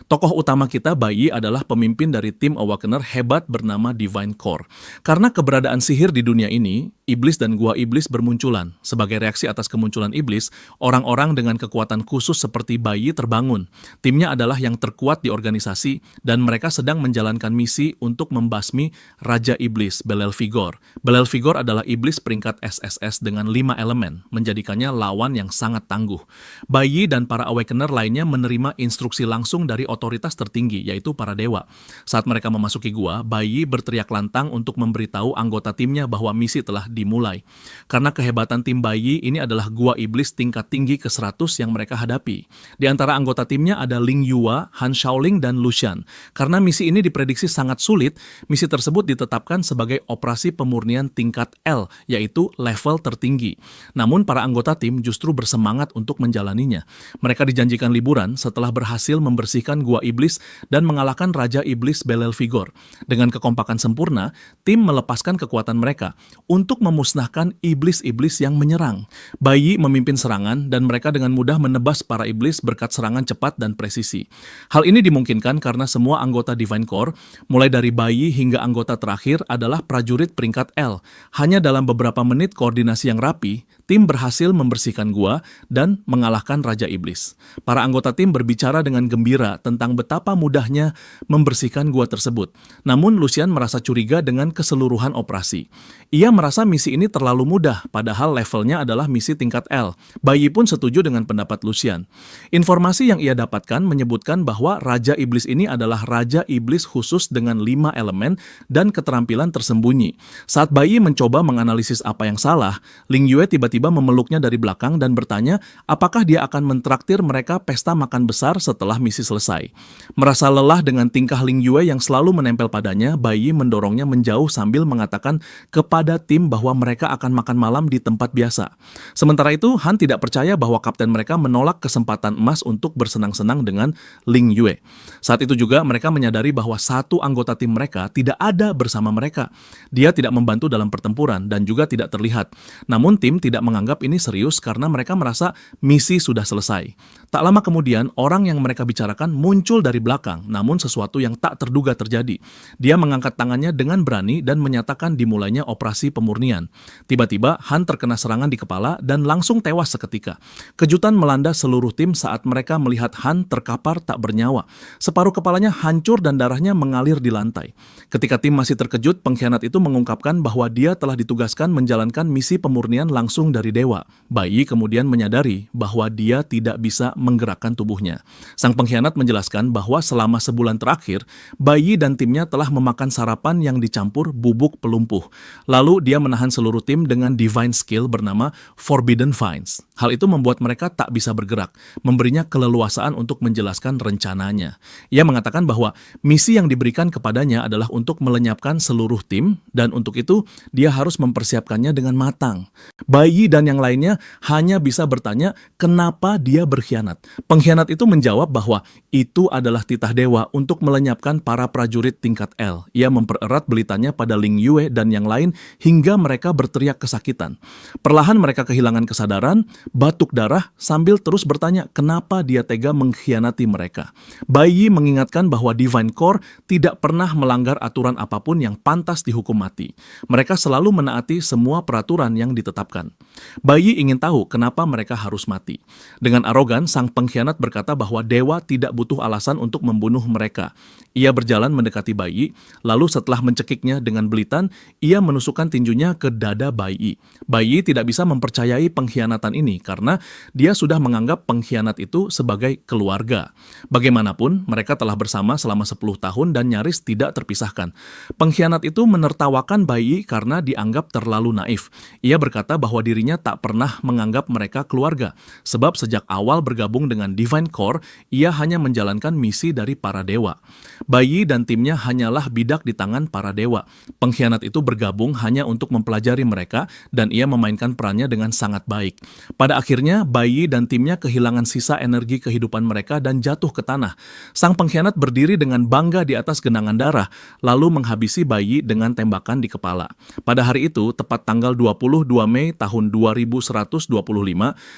Tokoh utama kita, Bai, adalah pemimpin dari tim Awakener hebat bernama Divine Core. Karena keberadaan sihir di dunia ini, iblis dan gua iblis bermunculan. Sebagai reaksi atas kemunculan iblis, orang-orang dengan kekuatan khusus seperti Bai terbangun. Timnya adalah yang terkuat di organisasi dan mereka sedang menjalankan misi untuk membasmi Raja Iblis, Belelfigor. Belelfigor adalah iblis peringkat SSS dengan 5 elemen, menjadikannya lawan yang sangat tangguh. Bai dan para Awakener lainnya menerima instruksi langsung dari otoritas tertinggi, yaitu para dewa. Saat mereka memasuki gua, Bai berteriak lantang untuk memberitahu anggota timnya bahwa misi telah dimulai. Karena kehebatan tim Bai, ini adalah gua iblis tingkat tinggi ke-100 yang mereka hadapi. Di antara anggota timnya ada Ling Yua, Han Shaoling, dan Lucian. Karena misi ini diprediksi sangat sulit, misi tersebut ditetapkan sebagai operasi pemurnian tingkat L, yaitu level tertinggi. Namun para anggota tim justru bersemangat untuk menjalaninya. Mereka dijanjikan liburan setelah berhasil membersihkan gua iblis dan mengalahkan Raja Iblis Belelfigor. Dengan kekompakan sempurna, tim melepaskan kekuatan mereka untuk memusnahkan iblis-iblis yang menyerang. Bai memimpin serangan dan mereka dengan mudah menebas para iblis berkat serangan cepat dan presisi. Hal ini dimungkinkan karena semua anggota Divine Core, mulai dari Bai hingga anggota terakhir adalah prajurit peringkat L. Hanya dalam beberapa menit koordinasi yang rapi, tim berhasil membersihkan gua dan mengalahkan Raja Iblis. Para anggota tim berbicara dengan gembira tentang betapa mudahnya membersihkan gua tersebut. Namun Lucian merasa curiga dengan keseluruhan operasi. Ia merasa misi ini terlalu mudah, padahal levelnya adalah misi tingkat L. Bai pun setuju dengan pendapat Lucian. Informasi yang ia dapatkan menyebutkan bahwa Raja Iblis ini adalah Raja Iblis khusus dengan 5 elemen dan keterampilan tersembunyi. Saat Bai mencoba menganalisis apa yang salah, Ling Yue tiba-tiba memeluknya dari belakang dan bertanya apakah dia akan mentraktir mereka pesta makan besar setelah misi selesai. Merasa lelah dengan tingkah Ling Yue yang selalu menempel padanya, Bai mendorongnya menjauh sambil mengatakan kepada tim bahwa mereka akan makan malam di tempat biasa. Sementara itu, Han tidak percaya bahwa kapten mereka menolak kesempatan emas untuk bersenang-senang dengan Ling Yue. Saat itu juga mereka menyadari bahwa satu anggota tim mereka tidak ada bersama mereka. Dia tidak membantu dalam pertempuran dan juga tidak terlihat. Namun tim tidak menganggap ini serius karena mereka merasa misi sudah selesai. Tak lama kemudian, orang yang mereka bicarakan muncul dari belakang, namun sesuatu yang tak terduga terjadi. Dia mengangkat tangannya dengan berani dan menyatakan dimulainya operasi pemurnian. Tiba-tiba, Han terkena serangan di kepala dan langsung tewas seketika. Kejutan melanda seluruh tim saat mereka melihat Han terkapar tak bernyawa. Separuh kepalanya hancur dan darahnya mengalir di lantai. Ketika tim masih terkejut, pengkhianat itu mengungkapkan bahwa dia telah ditugaskan menjalankan misi pemurnian langsung dari dewa. Bai kemudian menyadari bahwa dia tidak bisa menggerakkan tubuhnya. Sang pengkhianat menjelaskan bahwa selama sebulan terakhir, Bai dan timnya telah memakan sarapan yang dicampur bubuk pelumpuh. Lalu dia menahan seluruh tim dengan divine skill bernama Forbidden Vines. Hal itu membuat mereka tak bisa bergerak, memberinya keleluasaan untuk menjelaskan rencananya. Ia mengatakan bahwa misi yang diberikan kepadanya adalah untuk melenyapkan seluruh tim, dan untuk itu dia harus mempersiapkannya dengan matang. Bai dan yang lainnya hanya bisa bertanya kenapa dia berkhianat. Pengkhianat itu menjawab bahwa itu adalah titah dewa untuk melenyapkan para prajurit tingkat L. Ia mempererat belitannya pada Ling Yue dan yang lain hingga mereka berteriak kesakitan. Perlahan mereka kehilangan kesadaran, batuk darah sambil terus bertanya kenapa dia tega mengkhianati mereka. Bai mengingatkan bahwa Divine Core tidak pernah melanggar aturan apapun yang pantas dihukum mati. Mereka selalu menaati semua peraturan yang ditetapkan. Bai ingin tahu kenapa mereka harus mati. Dengan arogan, sang pengkhianat berkata bahwa dewa tidak butuh alasan untuk membunuh mereka. Ia berjalan mendekati Bai, lalu setelah mencekiknya dengan belitan, ia menusukkan tinjunya ke dada Bai. Bai tidak bisa mempercayai pengkhianatan ini karena dia sudah menganggap pengkhianat itu sebagai keluarga. Bagaimanapun, mereka telah bersama selama 10 tahun dan nyaris tidak terpisahkan. Pengkhianat itu menertawakan Bai karena dianggap terlalu naif. Ia berkata bahwa dirinya tak pernah menganggap mereka keluarga, sebab sejak awal bergabung dengan Divine Core, ia hanya menjalankan misi dari para dewa. Bai dan timnya hanyalah bidak di tangan para dewa. Pengkhianat itu bergabung hanya untuk mempelajari mereka dan ia memainkan perannya dengan sangat baik. Pada akhirnya, Bai dan timnya kehilangan sisa energi kehidupan mereka dan jatuh ke tanah. Sang pengkhianat berdiri dengan bangga di atas genangan darah, lalu menghabisi Bai dengan tembakan di kepala. Pada hari itu, tepat tanggal 22 Mei tahun 2125,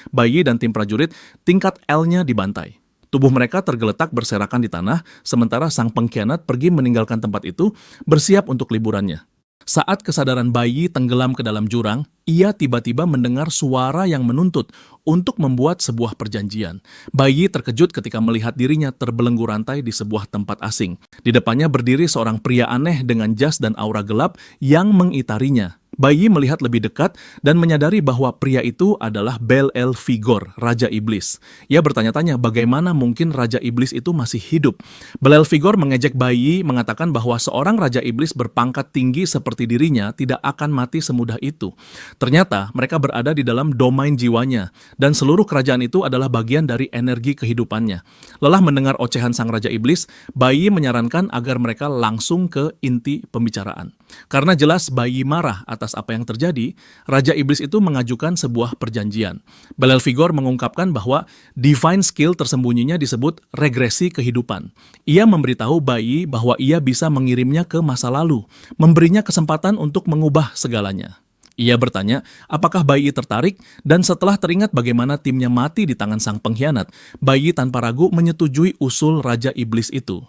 Bai dan tim prajurit tingkat L-nya dibantai. Tubuh mereka tergeletak berserakan di tanah, sementara sang pengkhianat pergi meninggalkan tempat itu, bersiap untuk liburannya. Saat kesadaran bayi tenggelam ke dalam jurang, ia tiba-tiba mendengar suara yang menuntut untuk membuat sebuah perjanjian. Bayi terkejut ketika melihat dirinya terbelenggu rantai di sebuah tempat asing. Di depannya berdiri seorang pria aneh dengan jas dan aura gelap yang mengitarinya. Bayi melihat lebih dekat dan menyadari bahwa pria itu adalah Belelfigor, Raja Iblis. Ia bertanya-tanya bagaimana mungkin Raja Iblis itu masih hidup. Belelfigor mengejek bayi, mengatakan bahwa seorang Raja Iblis berpangkat tinggi seperti dirinya tidak akan mati semudah itu. Ternyata mereka berada di dalam domain jiwanya, dan seluruh kerajaan itu adalah bagian dari energi kehidupannya. Lelah mendengar ocehan sang Raja Iblis, bayi menyarankan agar mereka langsung ke inti pembicaraan. Karena jelas bayi marah atas apa yang terjadi, Raja Iblis itu mengajukan sebuah perjanjian. Belelfigor mengungkapkan bahwa divine skill tersembunyinya disebut regresi kehidupan. Ia memberitahu bayi bahwa ia bisa mengirimnya ke masa lalu, memberinya kesempatan untuk mengubah segalanya. Ia bertanya, apakah bayi tertarik? Dan setelah teringat bagaimana timnya mati di tangan sang pengkhianat, bayi tanpa ragu menyetujui usul Raja Iblis itu.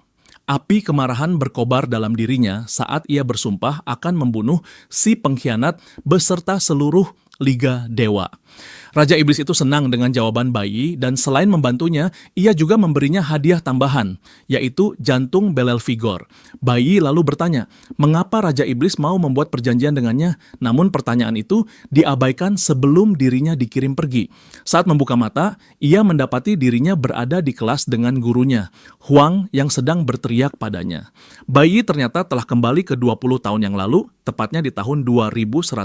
Api kemarahan berkobar dalam dirinya saat ia bersumpah akan membunuh si pengkhianat beserta seluruh Liga Dewa. Raja Iblis itu senang dengan jawaban bayi dan selain membantunya, ia juga memberinya hadiah tambahan, yaitu jantung Belelfigor. Bayi lalu bertanya, mengapa Raja Iblis mau membuat perjanjian dengannya? Namun pertanyaan itu diabaikan sebelum dirinya dikirim pergi. Saat membuka mata, ia mendapati dirinya berada di kelas dengan gurunya, Huang yang sedang berteriak padanya. Bayi ternyata telah kembali ke 20 tahun yang lalu, tepatnya di tahun 2105.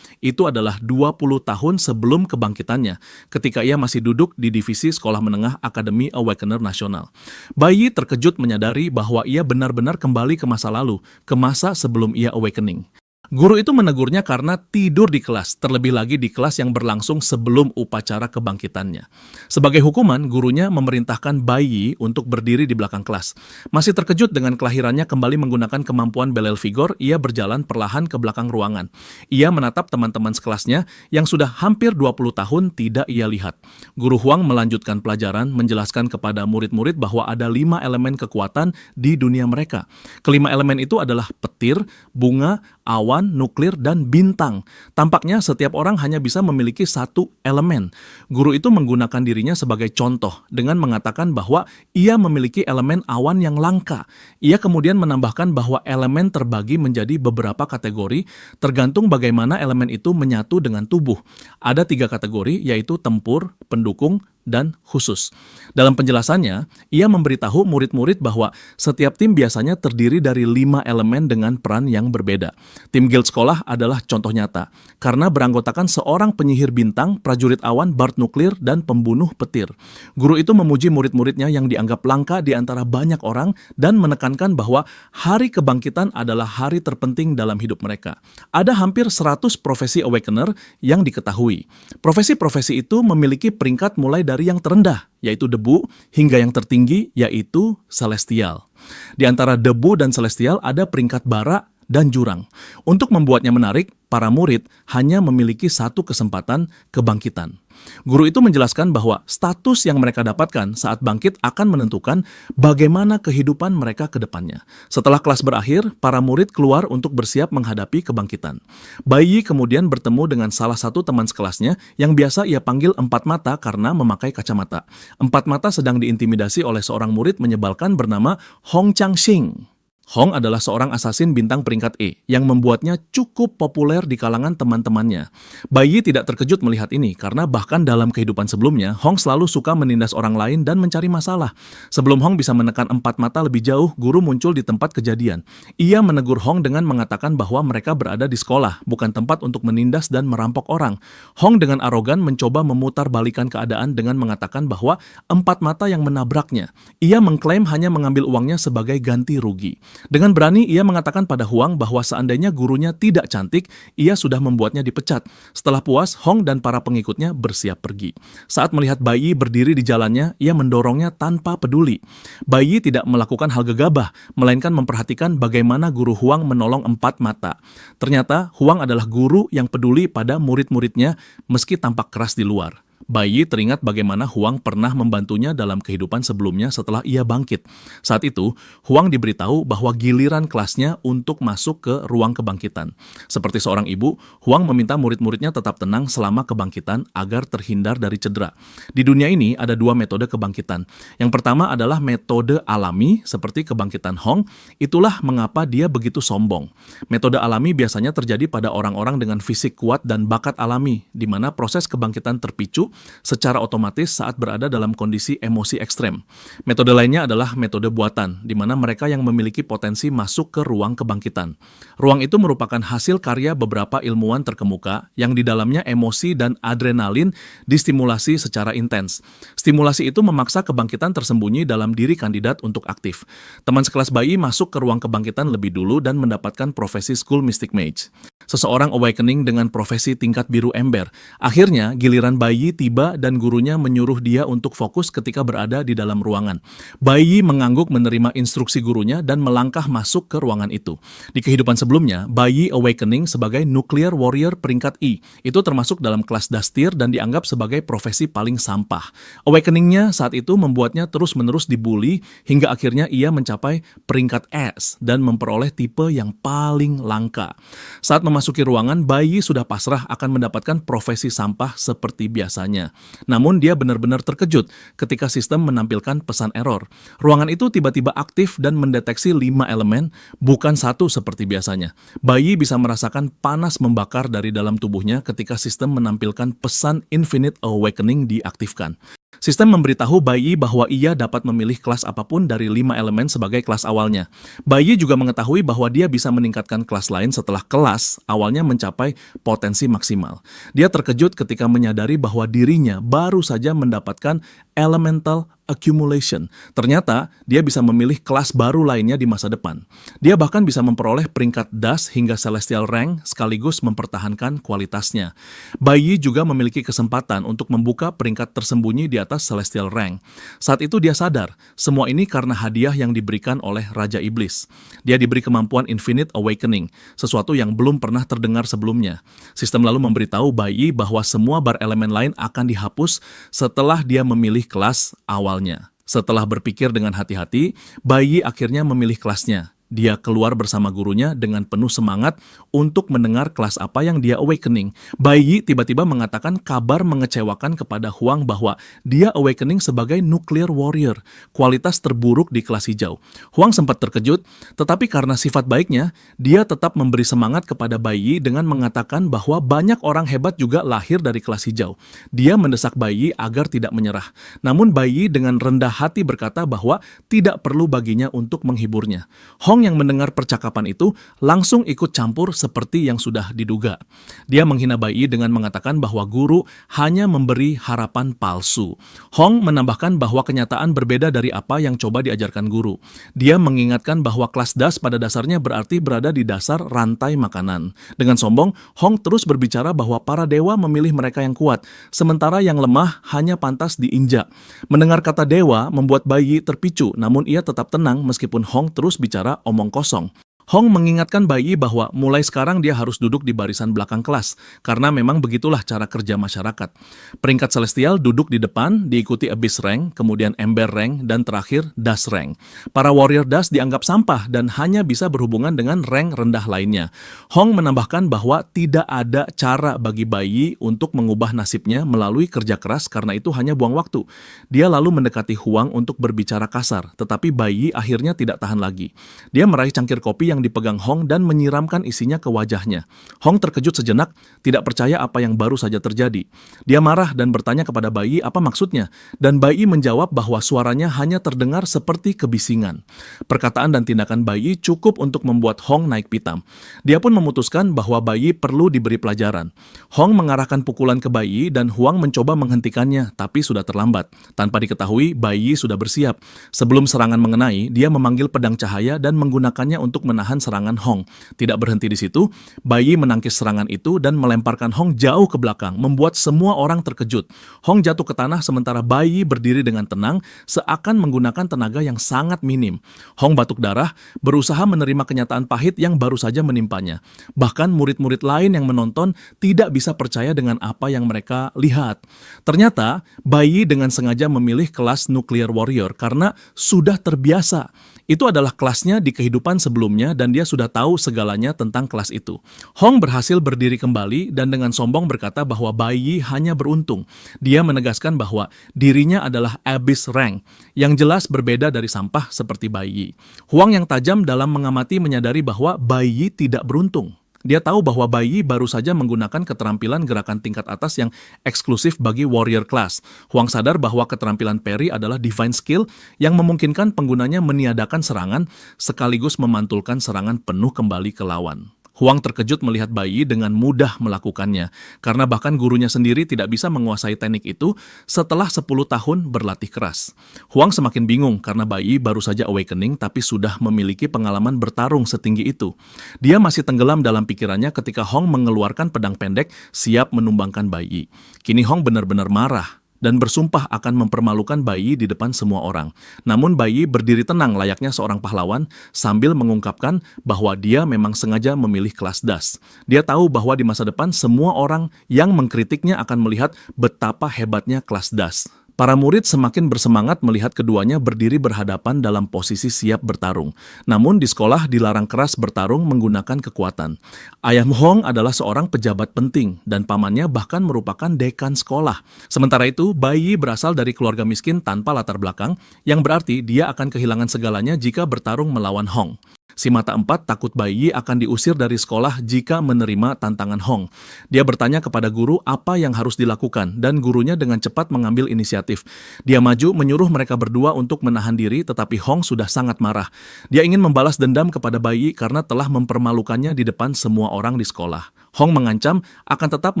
Itu adalah 20 tahun sebelum kebangkitannya, ketika ia masih duduk di divisi sekolah menengah Akademi Awakener Nasional. Bayi terkejut menyadari bahwa ia benar-benar kembali ke masa lalu, ke masa sebelum ia awakening. Guru itu menegurnya karena tidur di kelas, terlebih lagi di kelas yang berlangsung sebelum upacara kebangkitannya. Sebagai hukuman, gurunya memerintahkan bayi untuk berdiri di belakang kelas. Masih terkejut dengan kelahirannya kembali menggunakan kemampuan Belelfigor, ia berjalan perlahan ke belakang ruangan. Ia menatap teman-teman sekelasnya yang sudah hampir 20 tahun tidak ia lihat. Guru Huang melanjutkan pelajaran, menjelaskan kepada murid-murid bahwa ada 5 elemen kekuatan di dunia mereka. Kelima elemen itu adalah petir, bunga, awan, nuklir, dan bintang. Tampaknya setiap orang hanya bisa memiliki satu elemen. Guru itu menggunakan dirinya sebagai contoh dengan mengatakan bahwa ia memiliki elemen awan yang langka. Ia kemudian menambahkan bahwa elemen terbagi menjadi beberapa kategori tergantung bagaimana elemen itu menyatu dengan tubuh. Ada 3 kategori, yaitu tempur, pendukung, dan khusus. Dalam penjelasannya, ia memberitahu murid-murid bahwa setiap tim biasanya terdiri dari 5 elemen dengan peran yang berbeda. Tim guild sekolah adalah contoh nyata, karena beranggotakan seorang penyihir bintang, prajurit awan, bard nuklir, dan pembunuh petir. Guru itu memuji murid-muridnya yang dianggap langka di antara banyak orang dan menekankan bahwa hari kebangkitan adalah hari terpenting dalam hidup mereka. Ada hampir 100 profesi awakener yang diketahui. Profesi-profesi itu memiliki peringkat mulai dari yang terendah, yaitu debu, hingga yang tertinggi, yaitu celestial. Di antara debu dan celestial ada peringkat bara dan jurang. Untuk membuatnya menarik, para murid hanya memiliki satu kesempatan kebangkitan. Guru itu menjelaskan bahwa status yang mereka dapatkan saat bangkit akan menentukan bagaimana kehidupan mereka ke depannya. Setelah kelas berakhir, para murid keluar untuk bersiap menghadapi kebangkitan. Bayi kemudian bertemu dengan salah satu teman sekelasnya yang biasa ia panggil Empat Mata karena memakai kacamata. Empat Mata sedang diintimidasi oleh seorang murid menyebalkan bernama Hong Changxing. Hong adalah seorang asasin bintang peringkat E yang membuatnya cukup populer di kalangan teman-temannya. Bayi tidak terkejut melihat ini karena bahkan dalam kehidupan sebelumnya, Hong selalu suka menindas orang lain dan mencari masalah. Sebelum Hong bisa menekan Empat Mata lebih jauh, guru muncul di tempat kejadian. Ia menegur Hong dengan mengatakan bahwa mereka berada di sekolah, bukan tempat untuk menindas dan merampok orang. Hong dengan arogan mencoba memutar balikan keadaan dengan mengatakan bahwa Empat Mata yang menabraknya. Ia mengklaim hanya mengambil uangnya sebagai ganti rugi. Dengan berani, ia mengatakan pada Huang bahwa seandainya gurunya tidak cantik, ia sudah membuatnya dipecat. Setelah puas, Hong dan para pengikutnya bersiap pergi. Saat melihat bayi berdiri di jalannya, ia mendorongnya tanpa peduli. Bayi tidak melakukan hal gegabah, melainkan memperhatikan bagaimana guru Huang menolong Empat Mata. Ternyata, Huang adalah guru yang peduli pada murid-muridnya meski tampak keras di luar. Bai teringat bagaimana Huang pernah membantunya dalam kehidupan sebelumnya setelah ia bangkit. Saat itu, Huang diberitahu bahwa giliran kelasnya untuk masuk ke ruang kebangkitan. Seperti seorang ibu, Huang meminta murid-muridnya tetap tenang selama kebangkitan agar terhindar dari cedera. Di dunia ini ada dua metode kebangkitan. Yang pertama adalah metode alami seperti kebangkitan Hong. Itulah mengapa dia begitu sombong. Metode alami biasanya terjadi pada orang-orang dengan fisik kuat dan bakat alami, di mana proses kebangkitan terpicu secara otomatis saat berada dalam kondisi emosi ekstrem. Metode lainnya adalah metode buatan, di mana mereka yang memiliki potensi masuk ke ruang kebangkitan. Ruang itu merupakan hasil karya beberapa ilmuwan terkemuka yang di dalamnya emosi dan adrenalin distimulasi secara intens. Stimulasi itu memaksa kebangkitan tersembunyi dalam diri kandidat untuk aktif. Teman sekelas Bai masuk ke ruang kebangkitan lebih dulu dan mendapatkan profesi School Mystic Mage. Seseorang awakening dengan profesi tingkat biru ember. Akhirnya, giliran Bai tiba dan gurunya menyuruh dia untuk fokus ketika berada di dalam ruangan. Bai mengangguk menerima instruksi gurunya dan melangkah masuk ke ruangan itu. Di kehidupan sebelumnya, Bai awakening sebagai nuclear warrior peringkat I. Itu termasuk dalam kelas Dastir dan dianggap sebagai profesi paling sampah. Awakeningnya saat itu membuatnya terus-menerus dibully hingga akhirnya ia mencapai peringkat S dan memperoleh tipe yang paling langka. Saat memasuki ruangan, Bai sudah pasrah akan mendapatkan profesi sampah seperti biasanya. Namun dia benar-benar terkejut ketika sistem menampilkan pesan error. Ruangan itu tiba-tiba aktif dan mendeteksi 5 elemen, bukan satu seperti biasanya. Bai bisa merasakan panas membakar dari dalam tubuhnya ketika sistem menampilkan pesan Infinite Awakening diaktifkan. Sistem memberitahu Bai bahwa ia dapat memilih kelas apapun dari 5 elemen sebagai kelas awalnya. Bai juga mengetahui bahwa dia bisa meningkatkan kelas lain setelah kelas awalnya mencapai potensi maksimal. Dia terkejut ketika menyadari bahwa dirinya baru saja mendapatkan Elemental Accumulation. Ternyata, dia bisa memilih kelas baru lainnya di masa depan. Dia bahkan bisa memperoleh peringkat Das hingga Celestial Rank sekaligus mempertahankan kualitasnya. Bai juga memiliki kesempatan untuk membuka peringkat tersembunyi di atas Celestial Rank. Saat itu dia sadar, semua ini karena hadiah yang diberikan oleh Raja Iblis. Dia diberi kemampuan Infinite Awakening, sesuatu yang belum pernah terdengar sebelumnya. Sistem lalu memberitahu Bai bahwa semua bar elemen lain akan dihapus setelah dia memilih kelas awalnya. Setelah berpikir dengan hati-hati, Bai akhirnya memilih kelasnya. Dia keluar bersama gurunya dengan penuh semangat untuk mendengar kelas apa yang dia awakening. Bai tiba-tiba mengatakan kabar mengecewakan kepada Huang bahwa dia awakening sebagai nuclear warrior, kualitas terburuk di kelas hijau. Huang sempat terkejut, tetapi karena sifat baiknya, dia tetap memberi semangat kepada Bai dengan mengatakan bahwa banyak orang hebat juga lahir dari kelas hijau. Dia mendesak Bai agar tidak menyerah. Namun Bai dengan rendah hati berkata bahwa tidak perlu baginya untuk menghiburnya. Hong yang mendengar percakapan itu langsung ikut campur seperti yang sudah diduga. Dia menghina Bai dengan mengatakan bahwa guru hanya memberi harapan palsu. Hong menambahkan bahwa kenyataan berbeda dari apa yang coba diajarkan guru. Dia mengingatkan bahwa kelas Das pada dasarnya berarti berada di dasar rantai makanan. Dengan sombong, Hong terus berbicara bahwa para dewa memilih mereka yang kuat, sementara yang lemah hanya pantas diinjak. Mendengar kata dewa membuat Bai terpicu, namun ia tetap tenang meskipun Hong terus bicara omong kosong. Hong mengingatkan Bai bahwa mulai sekarang dia harus duduk di barisan belakang kelas, karena memang begitulah cara kerja masyarakat. Peringkat Celestial duduk di depan, diikuti Abyss Rank, kemudian Ember Rank, dan terakhir Das Rank. Para warrior Das dianggap sampah dan hanya bisa berhubungan dengan rank rendah lainnya. Hong menambahkan bahwa tidak ada cara bagi Bai untuk mengubah nasibnya melalui kerja keras karena itu hanya buang waktu. Dia lalu mendekati Huang untuk berbicara kasar, tetapi Bai akhirnya tidak tahan lagi. Dia meraih cangkir kopi yang dipegang Hong dan menyiramkan isinya ke wajahnya. Hong terkejut sejenak, tidak percaya apa yang baru saja terjadi. Dia marah dan bertanya kepada Bai apa maksudnya, dan Bai menjawab bahwa suaranya hanya terdengar seperti kebisingan. Perkataan dan tindakan Bai cukup untuk membuat Hong naik pitam. Dia pun memutuskan bahwa Bai perlu diberi pelajaran. Hong mengarahkan pukulan ke Bai dan Huang mencoba menghentikannya, tapi sudah terlambat. Tanpa diketahui, Bai sudah bersiap. Sebelum serangan mengenai, dia memanggil pedang cahaya dan menggunakannya untuk menahan menahan serangan Hong. Tidak berhenti di situ, Bai Yi menangkis serangan itu dan melemparkan Hong jauh ke belakang, membuat semua orang terkejut. Hong jatuh ke tanah sementara Bai Yi berdiri dengan tenang, seakan menggunakan tenaga yang sangat minim. Hong batuk darah, berusaha menerima kenyataan pahit yang baru saja menimpanya. Bahkan murid-murid lain yang menonton tidak bisa percaya dengan apa yang mereka lihat. Ternyata, Bai Yi dengan sengaja memilih kelas Nuclear Warrior karena sudah terbiasa. Itu adalah kelasnya di kehidupan sebelumnya dan dia sudah tahu segalanya tentang kelas itu. Hong berhasil berdiri kembali dan dengan sombong berkata bahwa Bai Yi hanya beruntung. Dia menegaskan bahwa dirinya adalah Abyss Rank, yang jelas berbeda dari sampah seperti Bai Yi. Huang yang tajam dalam mengamati menyadari bahwa Bai Yi tidak beruntung. Dia tahu bahwa Bai Yi baru saja menggunakan keterampilan gerakan tingkat atas yang eksklusif bagi warrior class. Huang sadar bahwa keterampilan parry adalah divine skill yang memungkinkan penggunanya meniadakan serangan sekaligus memantulkan serangan penuh kembali ke lawan. Huang terkejut melihat Bai Yi dengan mudah melakukannya, karena bahkan gurunya sendiri tidak bisa menguasai teknik itu setelah 10 tahun berlatih keras. Huang semakin bingung karena Bai Yi baru saja awakening tapi sudah memiliki pengalaman bertarung setinggi itu. Dia masih tenggelam dalam pikirannya ketika Hong mengeluarkan pedang pendek siap menumbangkan Bai Yi. Kini Hong benar-benar marah dan bersumpah akan mempermalukan Bai Yi di depan semua orang. Namun Bai Yi berdiri tenang layaknya seorang pahlawan sambil mengungkapkan bahwa dia memang sengaja memilih kelas das. Dia tahu bahwa di masa depan semua orang yang mengkritiknya akan melihat betapa hebatnya kelas das. Para murid semakin bersemangat melihat keduanya berdiri berhadapan dalam posisi siap bertarung. Namun di sekolah dilarang keras bertarung menggunakan kekuatan. Ayah Hong adalah seorang pejabat penting dan pamannya bahkan merupakan dekan sekolah. Sementara itu, Bai Yi berasal dari keluarga miskin tanpa latar belakang, yang berarti dia akan kehilangan segalanya jika bertarung melawan Hong. Si mata empat takut Bai Yi akan diusir dari sekolah jika menerima tantangan Hong. Dia bertanya kepada guru apa yang harus dilakukan dan gurunya dengan cepat mengambil inisiatif. Dia maju menyuruh mereka berdua untuk menahan diri tetapi Hong sudah sangat marah. Dia ingin membalas dendam kepada Bai Yi karena telah mempermalukannya di depan semua orang di sekolah. Hong mengancam akan tetap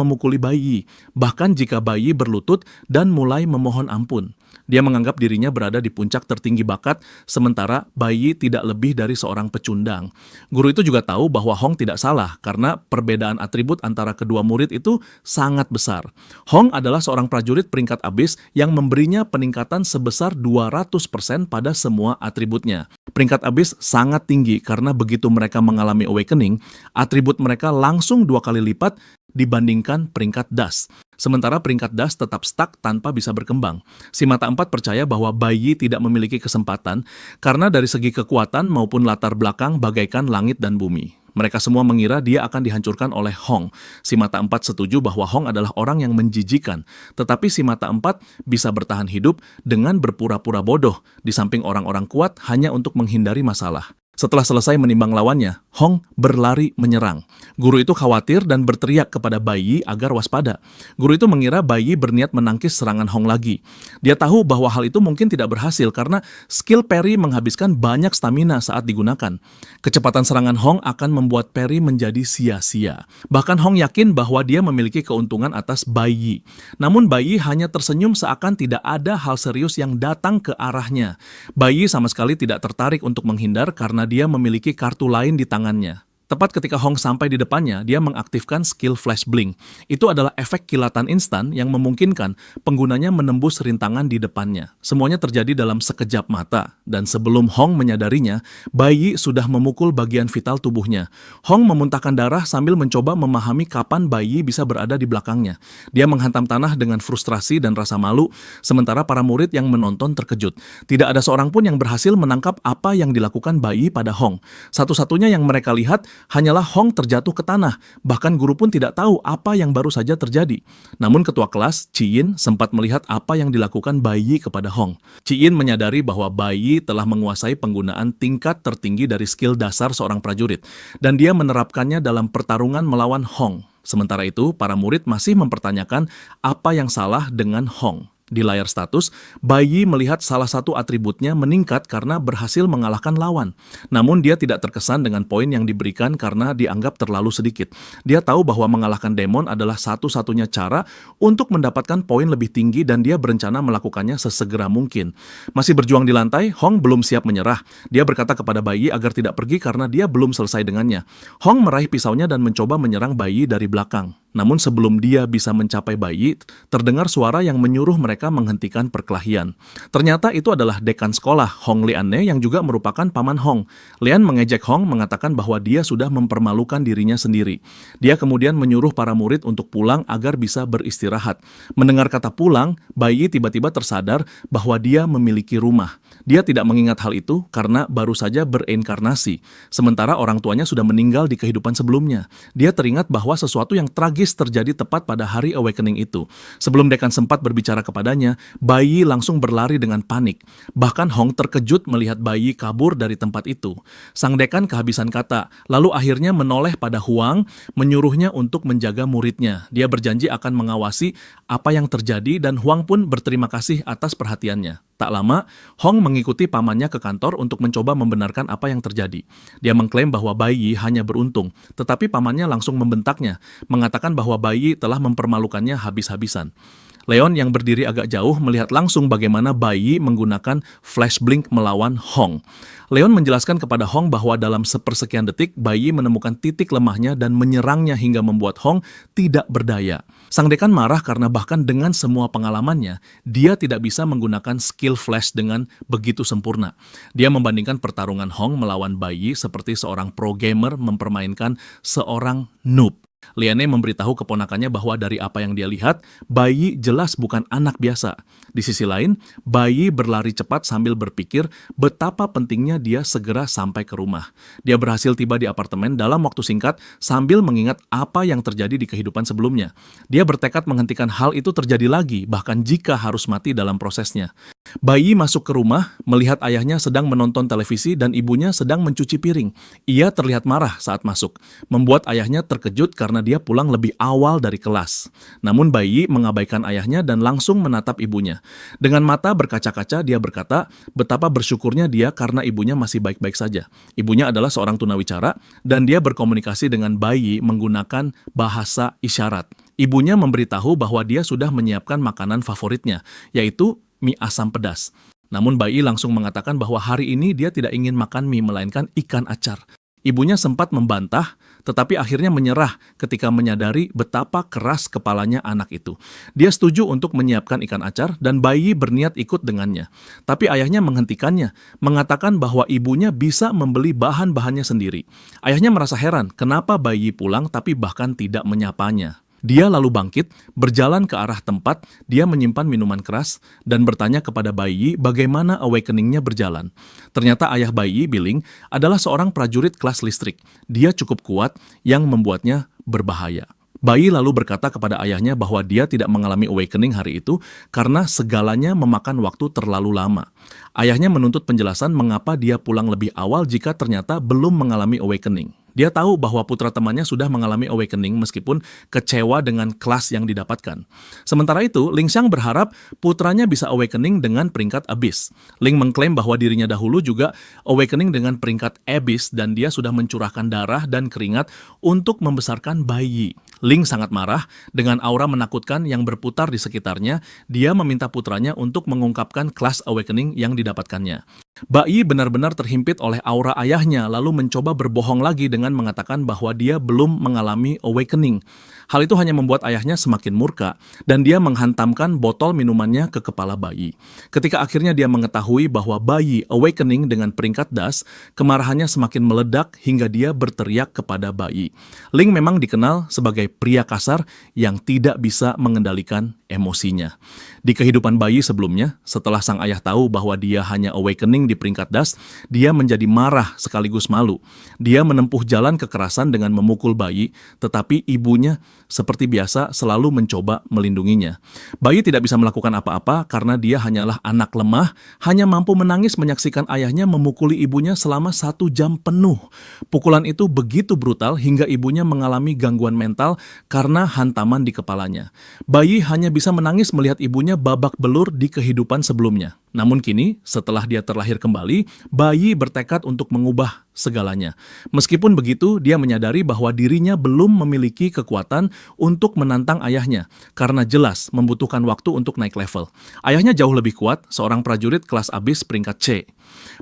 memukuli Bai Yi, bahkan jika Bai Yi berlutut dan mulai memohon ampun. Dia menganggap dirinya berada di puncak tertinggi bakat, sementara Bai Yi tidak lebih dari seorang pecundang. Guru itu juga tahu bahwa Hong tidak salah, karena perbedaan atribut antara kedua murid itu sangat besar. Hong adalah seorang prajurit peringkat Abyss yang memberinya peningkatan sebesar 200% pada semua atributnya. Peringkat Abyss sangat tinggi karena begitu mereka mengalami awakening, atribut mereka langsung 2 kali lipat dibandingkan peringkat das. Sementara peringkat das tetap stuck tanpa bisa berkembang. Si mata empat percaya bahwa Bai Yi tidak memiliki kesempatan karena dari segi kekuatan maupun latar belakang bagaikan langit dan bumi. Mereka semua mengira dia akan dihancurkan oleh Hong. Si mata empat setuju bahwa Hong adalah orang yang menjijikan, tetapi si mata empat bisa bertahan hidup dengan berpura-pura bodoh di samping orang-orang kuat hanya untuk menghindari masalah. Setelah selesai menimbang lawannya, Hong berlari menyerang. Guru itu khawatir dan berteriak kepada Bai Yi agar waspada. Guru itu mengira Bai Yi berniat menangkis serangan Hong lagi. Dia tahu bahwa hal itu mungkin tidak berhasil karena skill parry menghabiskan banyak stamina saat digunakan. Kecepatan serangan Hong akan membuat parry menjadi sia-sia. Bahkan Hong yakin bahwa dia memiliki keuntungan atas Bai Yi. Namun Bai Yi hanya tersenyum seakan tidak ada hal serius yang datang ke arahnya. Bai Yi sama sekali tidak tertarik untuk menghindar karena dia memiliki kartu lain di tangannya. Tepat ketika Hong sampai di depannya, dia mengaktifkan skill Flash Blink. Itu adalah efek kilatan instan yang memungkinkan penggunanya menembus rintangan di depannya. Semuanya terjadi dalam sekejap mata, dan sebelum Hong menyadarinya, Bai Yi sudah memukul bagian vital tubuhnya. Hong memuntahkan darah sambil mencoba memahami kapan Bai Yi bisa berada di belakangnya. Dia menghantam tanah dengan frustrasi dan rasa malu, sementara para murid yang menonton terkejut. Tidak ada seorang pun yang berhasil menangkap apa yang dilakukan Bai Yi pada Hong. Satu-satunya yang mereka lihat hanyalah Hong terjatuh ke tanah, bahkan guru pun tidak tahu apa yang baru saja terjadi. Namun ketua kelas, Chi Yin, sempat melihat apa yang dilakukan Bai Yi kepada Hong. Chi Yin menyadari bahwa Bai Yi telah menguasai penggunaan tingkat tertinggi dari skill dasar seorang prajurit, dan dia menerapkannya dalam pertarungan melawan Hong. Sementara itu, para murid masih mempertanyakan apa yang salah dengan Hong. Di layar status, bayi melihat salah satu atributnya meningkat karena berhasil mengalahkan lawan. Namun dia tidak terkesan dengan poin yang diberikan karena dianggap terlalu sedikit. Dia tahu bahwa mengalahkan demon adalah satu-satunya cara untuk mendapatkan poin lebih tinggi dan dia berencana melakukannya sesegera mungkin. Masih berjuang di lantai, Hong belum siap menyerah. Dia berkata kepada bayi agar tidak pergi karena dia belum selesai dengannya. Hong meraih pisaunya dan mencoba menyerang bayi dari belakang. Namun sebelum dia bisa mencapai bayi, terdengar suara yang menyuruh mereka menghentikan perkelahian. Ternyata itu adalah dekan sekolah, Hong Lianne, yang juga merupakan paman Hong. Lian mengejek Hong, mengatakan bahwa dia sudah mempermalukan dirinya sendiri. Dia kemudian menyuruh para murid untuk pulang agar bisa beristirahat. Mendengar kata pulang, bayi tiba-tiba tersadar bahwa dia memiliki rumah. Dia tidak mengingat hal itu karena baru saja bereinkarnasi. Sementara orang tuanya sudah meninggal di kehidupan sebelumnya. Dia teringat bahwa sesuatu yang tragis terjadi tepat pada hari awakening itu. Sebelum dekan sempat berbicara kepadanya, bayi langsung berlari dengan panik. Bahkan Hong terkejut melihat bayi kabur dari tempat itu. Sang dekan kehabisan kata, lalu akhirnya menoleh pada Huang, menyuruhnya untuk menjaga muridnya. Dia berjanji akan mengawasi apa yang terjadi dan Huang pun berterima kasih atas perhatiannya. Tak lama, Hong mengikuti pamannya ke kantor untuk mencoba membenarkan apa yang terjadi. Dia mengklaim bahwa bayi hanya beruntung, tetapi pamannya langsung membentaknya, mengatakan bahwa bayi telah mempermalukannya habis-habisan. Leon yang berdiri agak jauh melihat langsung bagaimana bayi menggunakan flash blink melawan Hong. Leon menjelaskan kepada Hong bahwa dalam sepersekian detik, bayi menemukan titik lemahnya dan menyerangnya hingga membuat Hong tidak berdaya. Sang dekan marah karena bahkan dengan semua pengalamannya, dia tidak bisa menggunakan skill flash dengan begitu sempurna. Dia membandingkan pertarungan Hong melawan bayi seperti seorang pro gamer mempermainkan seorang noob. Lianne memberitahu keponakannya bahwa dari apa yang dia lihat, bayi jelas bukan anak biasa. Di sisi lain, bayi berlari cepat sambil berpikir betapa pentingnya dia segera sampai ke rumah. Dia berhasil tiba di apartemen dalam waktu singkat sambil mengingat apa yang terjadi di kehidupan sebelumnya. Dia bertekad menghentikan hal itu terjadi lagi, bahkan jika harus mati dalam prosesnya. Bayi masuk ke rumah, melihat ayahnya sedang menonton televisi dan ibunya sedang mencuci piring. Ia terlihat marah saat masuk, membuat ayahnya terkejut karena dia pulang lebih awal dari kelas. Namun bayi mengabaikan ayahnya dan langsung menatap ibunya. Dengan mata berkaca-kaca, dia berkata betapa bersyukurnya dia karena ibunya masih baik-baik saja. Ibunya adalah seorang tunawicara dan dia berkomunikasi dengan bayi menggunakan bahasa isyarat. Ibunya memberitahu bahwa dia sudah menyiapkan makanan favoritnya, yaitu mie asam pedas. Namun bayi langsung mengatakan bahwa hari ini dia tidak ingin makan mie melainkan ikan acar. Ibunya sempat membantah, tetapi akhirnya menyerah ketika menyadari betapa keras kepalanya anak itu. Dia setuju untuk menyiapkan ikan acar dan bayi berniat ikut dengannya. Tapi ayahnya menghentikannya, mengatakan bahwa ibunya bisa membeli bahan-bahannya sendiri. Ayahnya merasa heran kenapa bayi pulang tapi bahkan tidak menyapanya. Dia lalu bangkit, berjalan ke arah tempat dia menyimpan minuman keras, dan bertanya kepada bayi bagaimana awakening-nya berjalan. Ternyata ayah bayi, Billing, adalah seorang prajurit kelas listrik. Dia cukup kuat yang membuatnya berbahaya. Bayi lalu berkata kepada ayahnya bahwa dia tidak mengalami awakening hari itu karena segalanya memakan waktu terlalu lama. Ayahnya menuntut penjelasan mengapa dia pulang lebih awal jika ternyata belum mengalami awakening. Dia tahu bahwa putra temannya sudah mengalami awakening meskipun kecewa dengan kelas yang didapatkan. Sementara itu, Ling Xiang berharap putranya bisa awakening dengan peringkat Abyss. Ling mengklaim bahwa dirinya dahulu juga awakening dengan peringkat Abyss dan dia sudah mencurahkan darah dan keringat untuk membesarkan bayi. Ling sangat marah dengan aura menakutkan yang berputar di sekitarnya. Dia meminta putranya untuk mengungkapkan kelas awakening yang didapatkannya. Bayi benar-benar terhimpit oleh aura ayahnya lalu mencoba berbohong lagi dengan mengatakan bahwa dia belum mengalami awakening. Hal itu hanya membuat ayahnya semakin murka dan dia menghantamkan botol minumannya ke kepala bayi. Ketika akhirnya dia mengetahui bahwa bayi awakening dengan peringkat das, kemarahannya semakin meledak hingga dia berteriak kepada bayi. Ling memang dikenal sebagai pria kasar yang tidak bisa mengendalikan emosinya. Di kehidupan bayi sebelumnya, setelah sang ayah tahu bahwa dia hanya awakening Ling di peringkat das, dia menjadi marah sekaligus malu. Dia menempuh jalan kekerasan dengan memukul bayi, tetapi ibunya seperti biasa selalu mencoba melindunginya. Bayi tidak bisa melakukan apa-apa karena dia hanyalah anak lemah, hanya mampu menangis menyaksikan ayahnya memukuli ibunya selama 1 jam penuh. Pukulan itu begitu brutal hingga ibunya mengalami gangguan mental karena hantaman di kepalanya. Bayi hanya bisa menangis melihat ibunya babak belur di kehidupan sebelumnya. Namun kini, setelah dia terlahir kembali, bayi bertekad untuk mengubah segalanya. Meskipun begitu, dia menyadari bahwa dirinya belum memiliki kekuatan untuk menantang ayahnya, karena jelas membutuhkan waktu untuk naik level. Ayahnya jauh lebih kuat, seorang prajurit kelas abis peringkat C.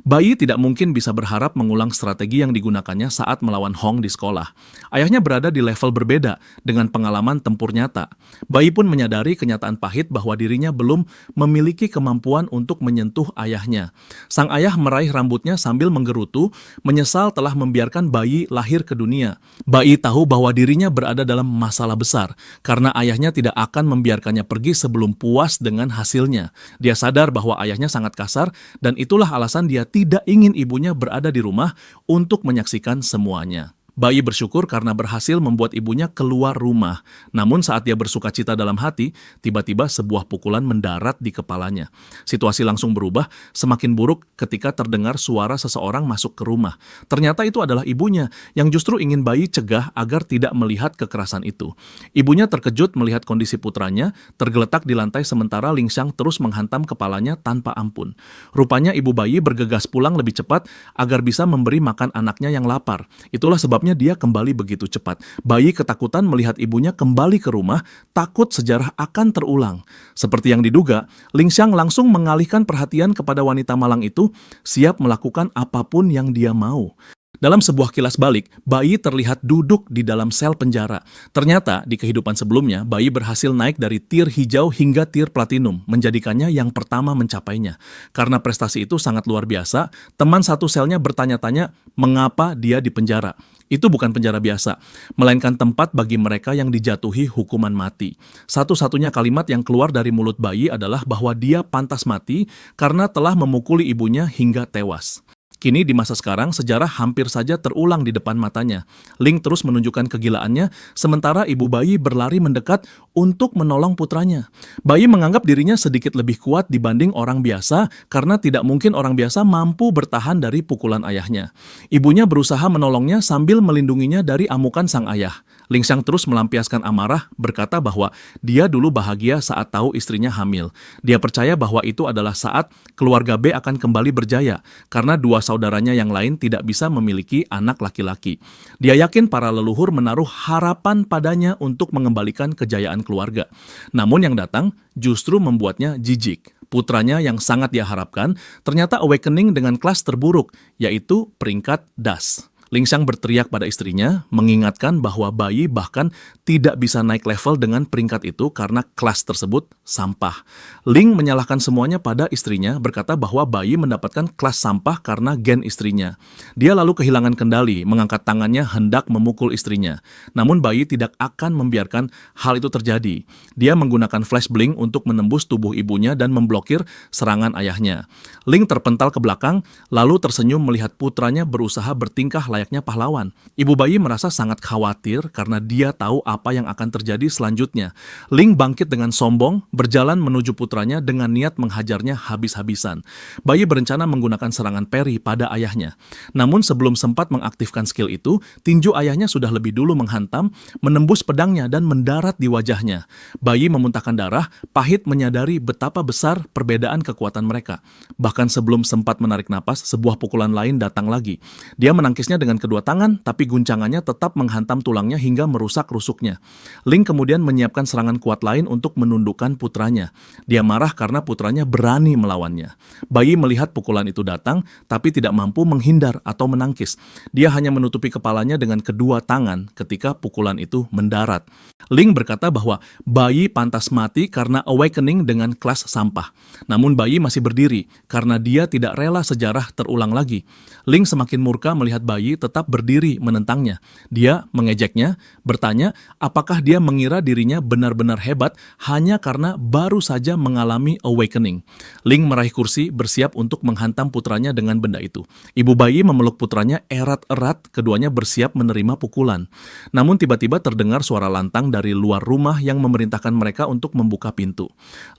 Bayi tidak mungkin bisa berharap mengulang strategi yang digunakannya saat melawan Hong di sekolah. Ayahnya berada di level berbeda dengan pengalaman tempur nyata. Bayi pun menyadari kenyataan pahit bahwa dirinya belum memiliki kemampuan untuk menyentuh ayahnya. Sang ayah meraih rambutnya sambil menggerutu, menyesal telah membiarkan bayi lahir ke dunia. Bayi tahu bahwa dirinya berada dalam masalah besar karena ayahnya tidak akan membiarkannya pergi sebelum puas dengan hasilnya. Dia sadar bahwa ayahnya sangat kasar dan itulah alasan dia tidak ingin ibunya berada di rumah untuk menyaksikan semuanya. Bayi bersyukur karena berhasil membuat ibunya keluar rumah. Namun saat dia bersuka cita dalam hati, tiba-tiba sebuah pukulan mendarat di kepalanya. Situasi langsung berubah, semakin buruk ketika terdengar suara seseorang masuk ke rumah. Ternyata itu adalah ibunya yang justru ingin bayi cegah agar tidak melihat kekerasan itu. Ibunya terkejut melihat kondisi putranya tergeletak di lantai sementara Ling Xiang terus menghantam kepalanya tanpa ampun. Rupanya ibu bayi bergegas pulang lebih cepat agar bisa memberi makan anaknya yang lapar. Itulah sebabnya dia kembali begitu cepat. Bayi ketakutan melihat ibunya kembali ke rumah, takut sejarah akan terulang. Seperti yang diduga, Ling Xiang langsung mengalihkan perhatian kepada wanita malang itu, siap melakukan apapun yang dia mau. Dalam sebuah kilas balik, bayi terlihat duduk di dalam sel penjara. Ternyata, di kehidupan sebelumnya, bayi berhasil naik dari tier hijau hingga tier platinum, menjadikannya yang pertama mencapainya. Karena prestasi itu sangat luar biasa, teman satu selnya bertanya-tanya mengapa dia di penjara. Itu bukan penjara biasa, melainkan tempat bagi mereka yang dijatuhi hukuman mati. Satu-satunya kalimat yang keluar dari mulut bayi adalah bahwa dia pantas mati karena telah memukuli ibunya hingga tewas. Kini di masa sekarang, sejarah hampir saja terulang di depan matanya. Ling terus menunjukkan kegilaannya, sementara ibu bayi berlari mendekat untuk menolong putranya. Bayi menganggap dirinya sedikit lebih kuat dibanding orang biasa karena tidak mungkin orang biasa mampu bertahan dari pukulan ayahnya. Ibunya berusaha menolongnya sambil melindunginya dari amukan sang ayah. Ling Xiang terus melampiaskan amarah, berkata bahwa dia dulu bahagia saat tahu istrinya hamil. Dia percaya bahwa itu adalah saat keluarga B akan kembali berjaya, karena dua saudaranya yang lain tidak bisa memiliki anak laki-laki. Dia yakin para leluhur menaruh harapan padanya untuk mengembalikan kejayaan keluarga. Namun yang datang justru membuatnya jijik. Putranya yang sangat dia harapkan ternyata awakening dengan kelas terburuk, yaitu peringkat das. Ling Xiang berteriak pada istrinya, mengingatkan bahwa bayi bahkan tidak bisa naik level dengan peringkat itu karena kelas tersebut sampah. Ling menyalahkan semuanya pada istrinya, berkata bahwa bayi mendapatkan kelas sampah karena gen istrinya. Dia lalu kehilangan kendali, mengangkat tangannya hendak memukul istrinya. Namun bayi tidak akan membiarkan hal itu terjadi. Dia menggunakan flash blink untuk menembus tubuh ibunya dan memblokir serangan ayahnya. Ling terpental ke belakang, lalu tersenyum melihat putranya berusaha bertingkah layaknya pahlawan. Ibu bayi merasa sangat khawatir karena dia tahu apa yang akan terjadi selanjutnya. Ling bangkit dengan sombong, berjalan menuju putranya dengan niat menghajarnya habis-habisan. Bayi berencana menggunakan serangan parry pada ayahnya. Namun sebelum sempat mengaktifkan skill itu, tinju ayahnya sudah lebih dulu menghantam, menembus pedangnya dan mendarat di wajahnya. Bayi memuntahkan darah, pahit menyadari betapa besar perbedaan kekuatan mereka. Bahkan sebelum sempat menarik napas, sebuah pukulan lain datang lagi. Dia menangkisnya dengan kedua tangan, tapi guncangannya tetap menghantam tulangnya hingga merusak rusuknya. Ling kemudian menyiapkan serangan kuat lain untuk menundukkan putranya. Dia marah karena putranya berani melawannya. Bayi melihat pukulan itu datang, tapi tidak mampu menghindar atau menangkis. Dia hanya menutupi kepalanya dengan kedua tangan ketika pukulan itu mendarat. Ling berkata bahwa bayi pantas mati karena awakening dengan kelas sampah. Namun bayi masih berdiri karena dia tidak rela sejarah terulang lagi. Ling semakin murka melihat bayi tetap berdiri menentangnya. Dia mengejeknya, bertanya apakah dia mengira dirinya benar-benar hebat hanya karena baru saja mengalami awakening. Ling meraih kursi, bersiap untuk menghantam putranya dengan benda itu. Ibu bayi memeluk putranya erat-erat, keduanya bersiap menerima pukulan. Namun tiba-tiba terdengar suara lantang dari luar rumah yang memerintahkan mereka untuk membuka pintu.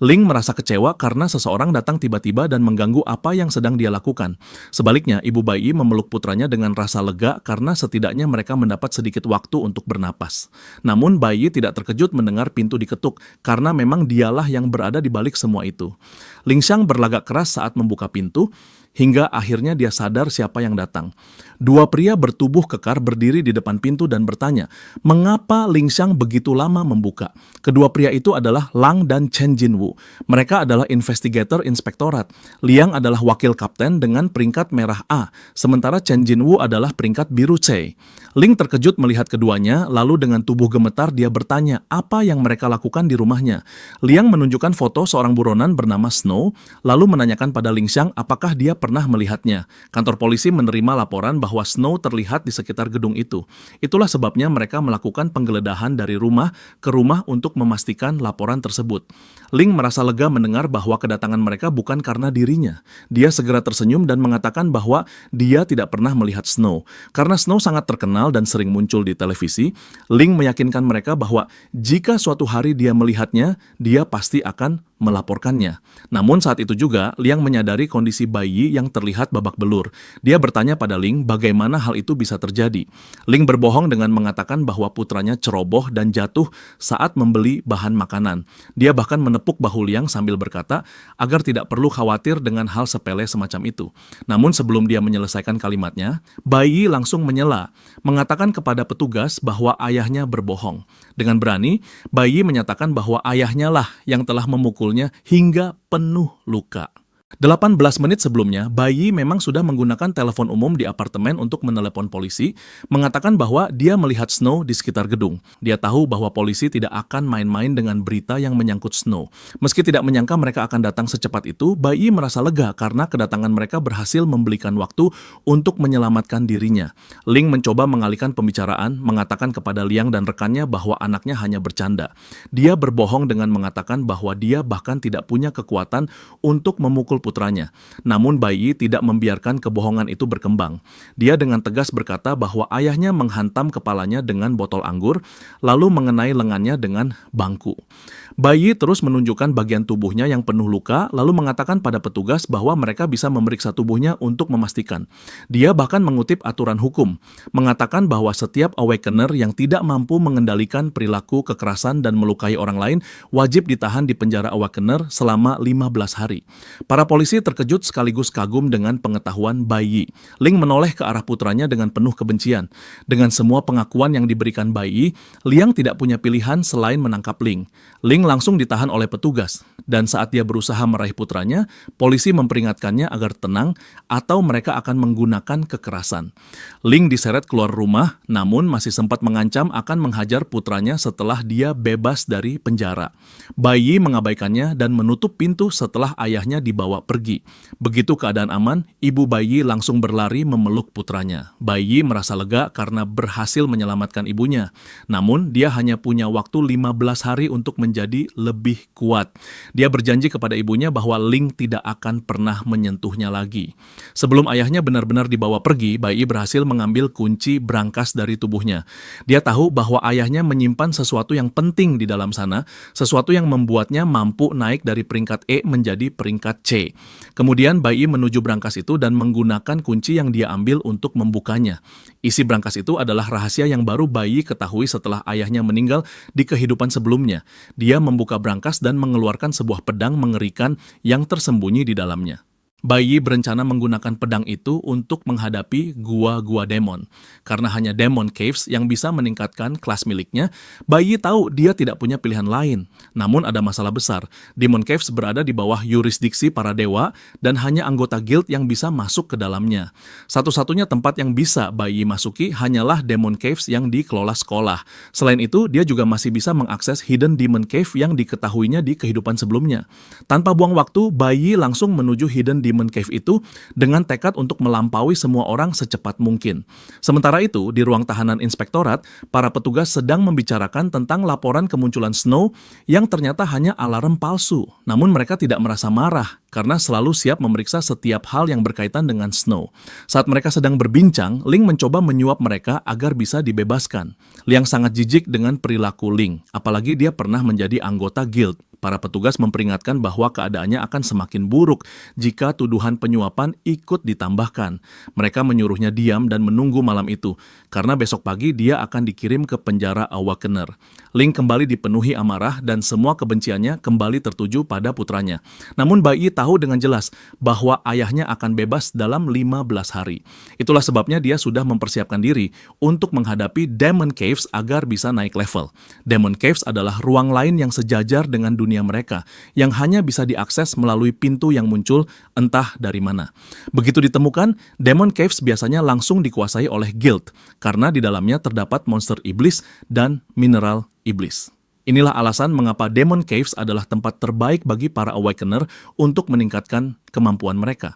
Ling merasa kecewa karena seseorang datang tiba-tiba dan mengganggu apa yang sedang dia lakukan. Sebaliknya, ibu bayi memeluk putranya dengan rasa lega karena setidaknya mereka mendapat sedikit waktu untuk bernapas. Namun bayi tidak terkejut mendengar pintu diketuk karena memang dialah yang berada di balik semua itu. Ling Xiang berlagak keras saat membuka pintu, hingga akhirnya dia sadar siapa yang datang. Dua pria bertubuh kekar berdiri di depan pintu dan bertanya, mengapa Ling Xiang begitu lama membuka? Kedua pria itu adalah Lang dan Chen Jinwu. Mereka adalah investigator inspektorat. Liang adalah wakil kapten dengan peringkat merah A, sementara Chen Jinwu adalah peringkat biru C. Ling terkejut melihat keduanya, lalu dengan tubuh gemetar dia bertanya apa yang mereka lakukan di rumahnya. Liang menunjukkan foto seorang buronan bernama Snow, lalu menanyakan pada Ling Xiang apakah dia pernah melihatnya. Kantor polisi menerima laporan bahwa Snow terlihat di sekitar gedung itu. Itulah sebabnya mereka melakukan penggeledahan dari rumah ke rumah untuk memastikan laporan tersebut. Ling merasa lega mendengar bahwa kedatangan mereka bukan karena dirinya. Dia segera tersenyum dan mengatakan bahwa dia tidak pernah melihat Snow. Karena Snow sangat terkenal dan sering muncul di televisi, Ling meyakinkan mereka bahwa jika suatu hari dia melihatnya, dia pasti akan melaporkannya. Namun saat itu juga, Liang menyadari kondisi bayi yang terlihat babak belur. Dia bertanya pada Ling bagaimana hal itu bisa terjadi. Ling berbohong dengan mengatakan bahwa putranya ceroboh dan jatuh saat membeli bahan makanan. Dia bahkan menepuk bahu Liang sambil berkata agar tidak perlu khawatir dengan hal sepele semacam itu. Namun sebelum dia menyelesaikan kalimatnya, bayi langsung menyela, mengatakan kepada petugas bahwa ayahnya berbohong. Dengan berani, bayi menyatakan bahwa ayahnya lah yang telah memukulnya hingga penuh luka. 18 menit sebelumnya, bayi memang sudah menggunakan telepon umum di apartemen untuk menelepon polisi, mengatakan bahwa dia melihat Snow di sekitar gedung. Dia tahu bahwa polisi tidak akan main-main dengan berita yang menyangkut Snow. Meski tidak menyangka mereka akan datang secepat itu, bayi merasa lega karena kedatangan mereka berhasil membelikan waktu untuk menyelamatkan dirinya. Ling mencoba mengalihkan pembicaraan, mengatakan kepada Liang dan rekannya bahwa anaknya hanya bercanda. Dia berbohong dengan mengatakan bahwa dia bahkan tidak punya kekuatan untuk memukul putranya. Namun bayi tidak membiarkan kebohongan itu berkembang. Dia dengan tegas berkata bahwa ayahnya menghantam kepalanya dengan botol anggur, lalu mengenai lengannya dengan bangku. Bayi terus menunjukkan bagian tubuhnya yang penuh luka, lalu mengatakan pada petugas bahwa mereka bisa memeriksa tubuhnya untuk memastikan. Dia bahkan mengutip aturan hukum, mengatakan bahwa setiap awakener yang tidak mampu mengendalikan perilaku kekerasan dan melukai orang lain wajib ditahan di penjara awakener selama 15 hari. Para polisi terkejut sekaligus kagum dengan pengetahuan bayi. Ling menoleh ke arah putranya dengan penuh kebencian. Dengan semua pengakuan yang diberikan bayi, Liang tidak punya pilihan selain menangkap Ling. Ling langsung ditahan oleh petugas, dan saat dia berusaha meraih putranya, polisi memperingatkannya agar tenang atau mereka akan menggunakan kekerasan. Ling diseret keluar rumah, namun masih sempat mengancam akan menghajar putranya setelah dia bebas dari penjara. Bayi mengabaikannya dan menutup pintu setelah ayahnya dibawa pergi. Begitu keadaan aman, ibu bayi langsung berlari memeluk putranya. Bayi merasa lega karena berhasil menyelamatkan ibunya. Namun, dia hanya punya waktu 15 hari untuk menjadi lebih kuat. Dia berjanji kepada ibunya bahwa Ling tidak akan pernah menyentuhnya lagi. Sebelum ayahnya benar-benar dibawa pergi, bayi berhasil mengambil kunci brankas dari tubuhnya. Dia tahu bahwa ayahnya menyimpan sesuatu yang penting di dalam sana, sesuatu yang membuatnya mampu naik dari peringkat E menjadi peringkat C. Kemudian bayi menuju brankas itu dan menggunakan kunci yang dia ambil untuk membukanya. Isi brankas itu adalah rahasia yang baru bayi ketahui setelah ayahnya meninggal di kehidupan sebelumnya. Dia membuka brankas dan mengeluarkan sebuah pedang mengerikan yang tersembunyi di dalamnya. Bayi berencana menggunakan pedang itu untuk menghadapi gua-gua demon. Karena hanya Demon Caves yang bisa meningkatkan kelas miliknya, bayi tahu dia tidak punya pilihan lain. Namun ada masalah besar. Demon Caves berada di bawah yurisdiksi para dewa dan hanya anggota guild yang bisa masuk ke dalamnya. Satu-satunya tempat yang bisa bayi masuki hanyalah Demon Caves yang dikelola sekolah. Selain itu, dia juga masih bisa mengakses Hidden Demon Cave yang diketahuinya di kehidupan sebelumnya. Tanpa buang waktu, bayi langsung menuju Hidden Demon Demon Cave itu dengan tekad untuk melampaui semua orang secepat mungkin. Sementara itu, di ruang tahanan inspektorat, para petugas sedang membicarakan tentang laporan kemunculan Snow yang ternyata hanya alarm palsu. Namun mereka tidak merasa marah karena selalu siap memeriksa setiap hal yang berkaitan dengan Snow. Saat mereka sedang berbincang, Link mencoba menyuap mereka agar bisa dibebaskan. Liang sangat jijik dengan perilaku Link, apalagi dia pernah menjadi anggota guild. Para petugas memperingatkan bahwa keadaannya akan semakin buruk jika tuduhan penyuapan ikut ditambahkan. Mereka menyuruhnya diam dan menunggu malam itu, karena besok pagi dia akan dikirim ke penjara Awakener. Link kembali dipenuhi amarah dan semua kebenciannya kembali tertuju pada putranya. Namun Bai Yi tahu dengan jelas bahwa ayahnya akan bebas dalam 15 hari. Itulah sebabnya dia sudah mempersiapkan diri untuk menghadapi Demon Caves agar bisa naik level. Demon Caves adalah ruang lain yang sejajar dengan dunia mereka, yang hanya bisa diakses melalui pintu yang muncul entah dari mana. Begitu ditemukan, Demon Caves biasanya langsung dikuasai oleh guild, karena di dalamnya terdapat monster iblis dan mineral iblis. Inilah alasan mengapa Demon Caves adalah tempat terbaik bagi para Awakener untuk meningkatkan kemampuan mereka.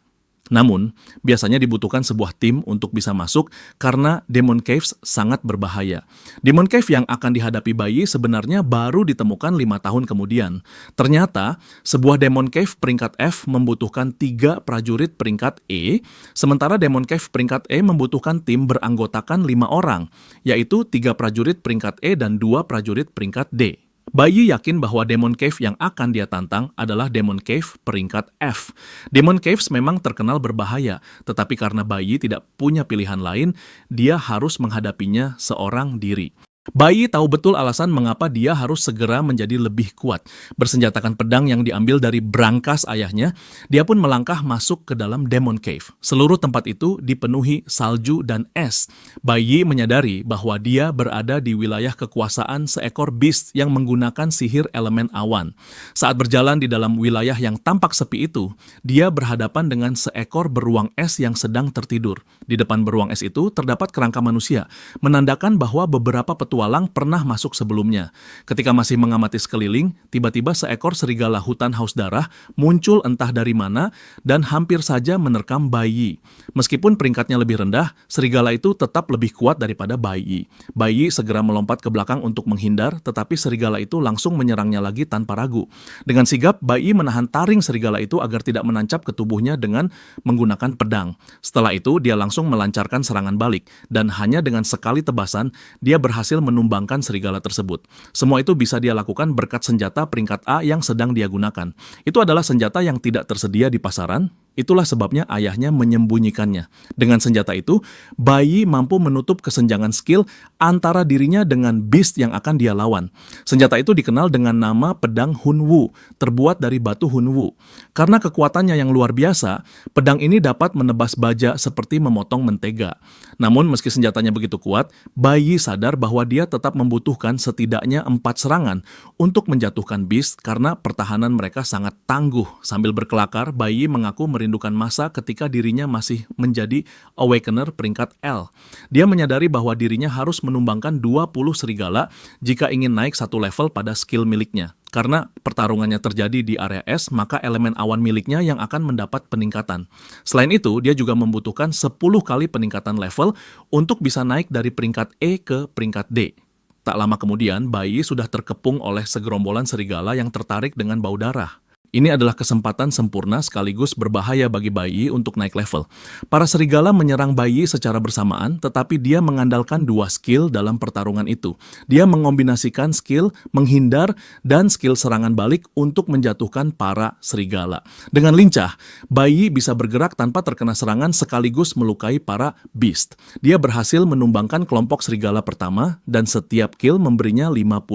Namun, biasanya dibutuhkan sebuah tim untuk bisa masuk karena Demon Caves sangat berbahaya. Demon Cave yang akan dihadapi Bai Yi sebenarnya baru ditemukan 5 tahun kemudian. Ternyata, sebuah Demon Cave peringkat F membutuhkan 3 prajurit peringkat E, sementara Demon Cave peringkat E membutuhkan tim beranggotakan 5 orang, yaitu 3 prajurit peringkat E dan 2 prajurit peringkat D. Bai Yi yakin bahwa Demon Cave yang akan dia tantang adalah Demon Cave peringkat F. Demon Caves memang terkenal berbahaya, tetapi karena Bai Yi tidak punya pilihan lain, dia harus menghadapinya seorang diri. Bai Yi tahu betul alasan mengapa dia harus segera menjadi lebih kuat. Bersenjatakan pedang yang diambil dari brankas ayahnya, dia pun melangkah masuk ke dalam Demon Cave. Seluruh tempat itu dipenuhi salju dan es. Bai Yi menyadari bahwa dia berada di wilayah kekuasaan seekor beast yang menggunakan sihir elemen awan. Saat berjalan di dalam wilayah yang tampak sepi itu, dia berhadapan dengan seekor beruang es yang sedang tertidur. Di depan beruang es itu terdapat kerangka manusia, menandakan bahwa beberapa petualang pernah masuk sebelumnya. Ketika masih mengamati sekeliling, tiba-tiba seekor serigala hutan haus darah muncul entah dari mana dan hampir saja menerkam Bai Yi. Meskipun peringkatnya lebih rendah, serigala itu tetap lebih kuat daripada Bai Yi. Bai Yi segera melompat ke belakang untuk menghindar, tetapi serigala itu langsung menyerangnya lagi tanpa ragu. Dengan sigap, Bai Yi menahan taring serigala itu agar tidak menancap ke tubuhnya dengan menggunakan pedang. Setelah itu, dia langsung melancarkan serangan balik, dan hanya dengan sekali tebasan, dia berhasil menumbangkan serigala tersebut. Semua itu bisa dia lakukan berkat senjata peringkat A yang sedang dia gunakan. Itu adalah senjata yang tidak tersedia di pasaran. Itulah sebabnya ayahnya menyembunyikannya. Dengan senjata itu, Bai Yi mampu menutup kesenjangan skill antara dirinya dengan beast yang akan dia lawan. Senjata itu dikenal dengan nama pedang Hunwu, terbuat dari batu Hunwu. Karena kekuatannya yang luar biasa, pedang ini dapat menebas baja seperti memotong mentega. Namun meski senjatanya begitu kuat, Bai Yi sadar bahwa dia tetap membutuhkan setidaknya 4 serangan untuk menjatuhkan beast karena pertahanan mereka sangat tangguh. Sambil berkelakar, Bai Yi mengaku merindukan masa ketika dirinya masih menjadi Awakener peringkat L. Dia menyadari bahwa dirinya harus menumbangkan 20 serigala jika ingin naik satu level pada skill miliknya. Karena pertarungannya terjadi di area es, maka elemen awan miliknya yang akan mendapat peningkatan. Selain itu, dia juga membutuhkan 10 kali peningkatan level untuk bisa naik dari peringkat E ke peringkat D. Tak lama kemudian, Bai Yi sudah terkepung oleh segerombolan serigala yang tertarik dengan bau darah. Ini adalah kesempatan sempurna sekaligus berbahaya bagi Bai Yi untuk naik level. Para serigala menyerang Bai Yi secara bersamaan, tetapi dia mengandalkan 2 skill dalam pertarungan itu. Dia mengombinasikan skill menghindar dan skill serangan balik untuk menjatuhkan para serigala. Dengan lincah, Bai Yi bisa bergerak tanpa terkena serangan sekaligus melukai para beast. Dia berhasil menumbangkan kelompok serigala pertama dan setiap kill memberinya 52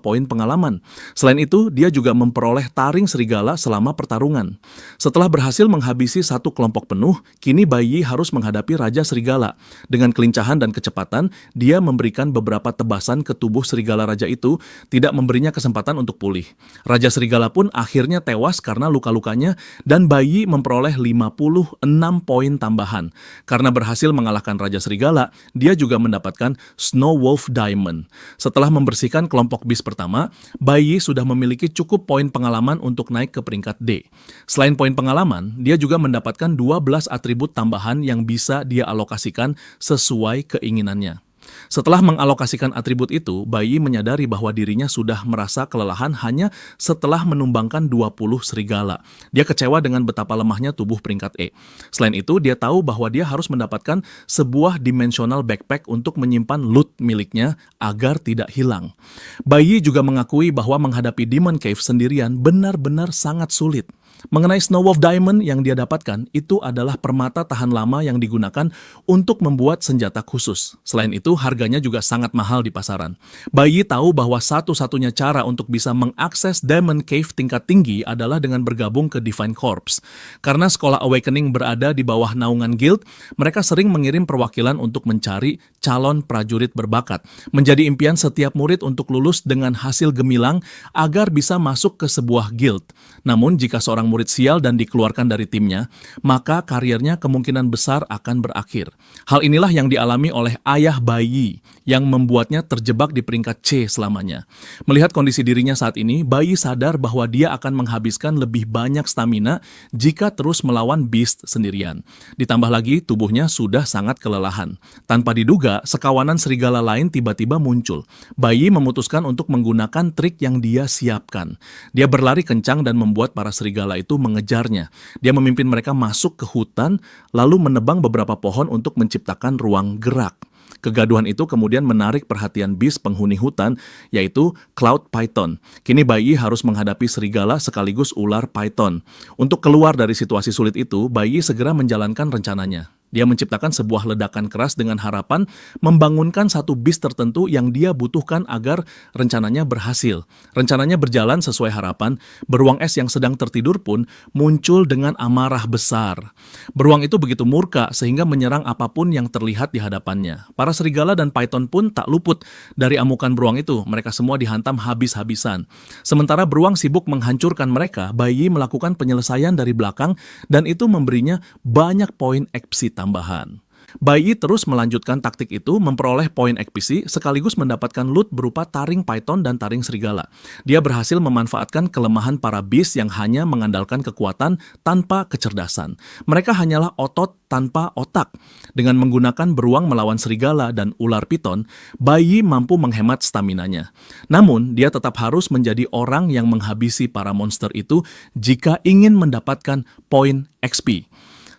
poin pengalaman. Selain itu, dia juga memperoleh taring serigala selama pertarungan. Setelah berhasil menghabisi satu kelompok penuh, kini Bai Yi harus menghadapi Raja Serigala. Dengan kelincahan dan kecepatan, dia memberikan beberapa tebasan ke tubuh serigala raja itu, tidak memberinya kesempatan untuk pulih. Raja Serigala pun akhirnya tewas karena luka-lukanya, dan Bai Yi memperoleh 56 poin tambahan. Karena berhasil mengalahkan Raja Serigala, dia juga mendapatkan Snow Wolf Diamond. Setelah membersihkan kelompok beast pertama, Bai Yi sudah memiliki cukup poin pengalaman untuk naik ke peringkat D. Selain poin pengalaman, dia juga mendapatkan 12 atribut tambahan yang bisa dia alokasikan sesuai keinginannya. Setelah mengalokasikan atribut itu, Bai Yi menyadari bahwa dirinya sudah merasa kelelahan hanya setelah menumbangkan 20 serigala. Dia kecewa dengan betapa lemahnya tubuh peringkat E. Selain itu, dia tahu bahwa dia harus mendapatkan sebuah dimensional backpack untuk menyimpan loot miliknya agar tidak hilang. Bai Yi juga mengakui bahwa menghadapi Demon Cave sendirian benar-benar sangat sulit. Mengenai Snow Wolf Diamond yang dia dapatkan, itu adalah permata tahan lama yang digunakan untuk membuat senjata khusus. Selain itu, harganya juga sangat mahal di pasaran. Bai Yi tahu bahwa satu-satunya cara untuk bisa mengakses Demon Cave tingkat tinggi adalah dengan bergabung ke Divine Corps. Karena Sekolah Awakening berada di bawah naungan guild, mereka sering mengirim perwakilan untuk mencari calon prajurit berbakat. Menjadi impian setiap murid untuk lulus dengan hasil gemilang agar bisa masuk ke sebuah guild. Namun, jika seorang murid sial dan dikeluarkan dari timnya, maka karirnya kemungkinan besar akan berakhir. Hal inilah yang dialami oleh ayah Bai Yi yang membuatnya terjebak di peringkat C selamanya. Melihat kondisi dirinya saat ini, Bai Yi sadar bahwa dia akan menghabiskan lebih banyak stamina jika terus melawan beast sendirian. Ditambah lagi, tubuhnya sudah sangat kelelahan. Tanpa diduga, sekawanan serigala lain tiba-tiba muncul. Bai Yi memutuskan untuk menggunakan trik yang dia siapkan. Dia berlari kencang dan membuat para serigala itu mengejarnya. Dia memimpin mereka masuk ke hutan, lalu menebang beberapa pohon untuk menciptakan ruang gerak. Kegaduhan itu kemudian menarik perhatian beast penghuni hutan, yaitu Cloud Python. Kini Bai Yi harus menghadapi serigala sekaligus ular python. Untuk keluar dari situasi sulit itu, Bai Yi segera menjalankan rencananya. Dia menciptakan sebuah ledakan keras dengan harapan membangunkan satu beast tertentu yang dia butuhkan agar rencananya berhasil. Rencananya berjalan sesuai harapan, beruang es yang sedang tertidur pun muncul dengan amarah besar. Beruang itu begitu murka sehingga menyerang apapun yang terlihat di hadapannya. Para serigala dan python pun tak luput dari amukan beruang itu. Mereka semua dihantam habis-habisan. Sementara beruang sibuk menghancurkan mereka, Bai Yi melakukan penyelesaian dari belakang dan itu memberinya banyak poin XP tambahan. Bai Yi terus melanjutkan taktik itu, memperoleh poin XP sekaligus mendapatkan loot berupa taring python dan taring serigala. Dia berhasil memanfaatkan kelemahan para beast yang hanya mengandalkan kekuatan tanpa kecerdasan. Mereka hanyalah otot tanpa otak. Dengan menggunakan beruang melawan serigala dan ular piton, Bai Yi mampu menghemat staminanya. Namun, dia tetap harus menjadi orang yang menghabisi para monster itu jika ingin mendapatkan poin XP.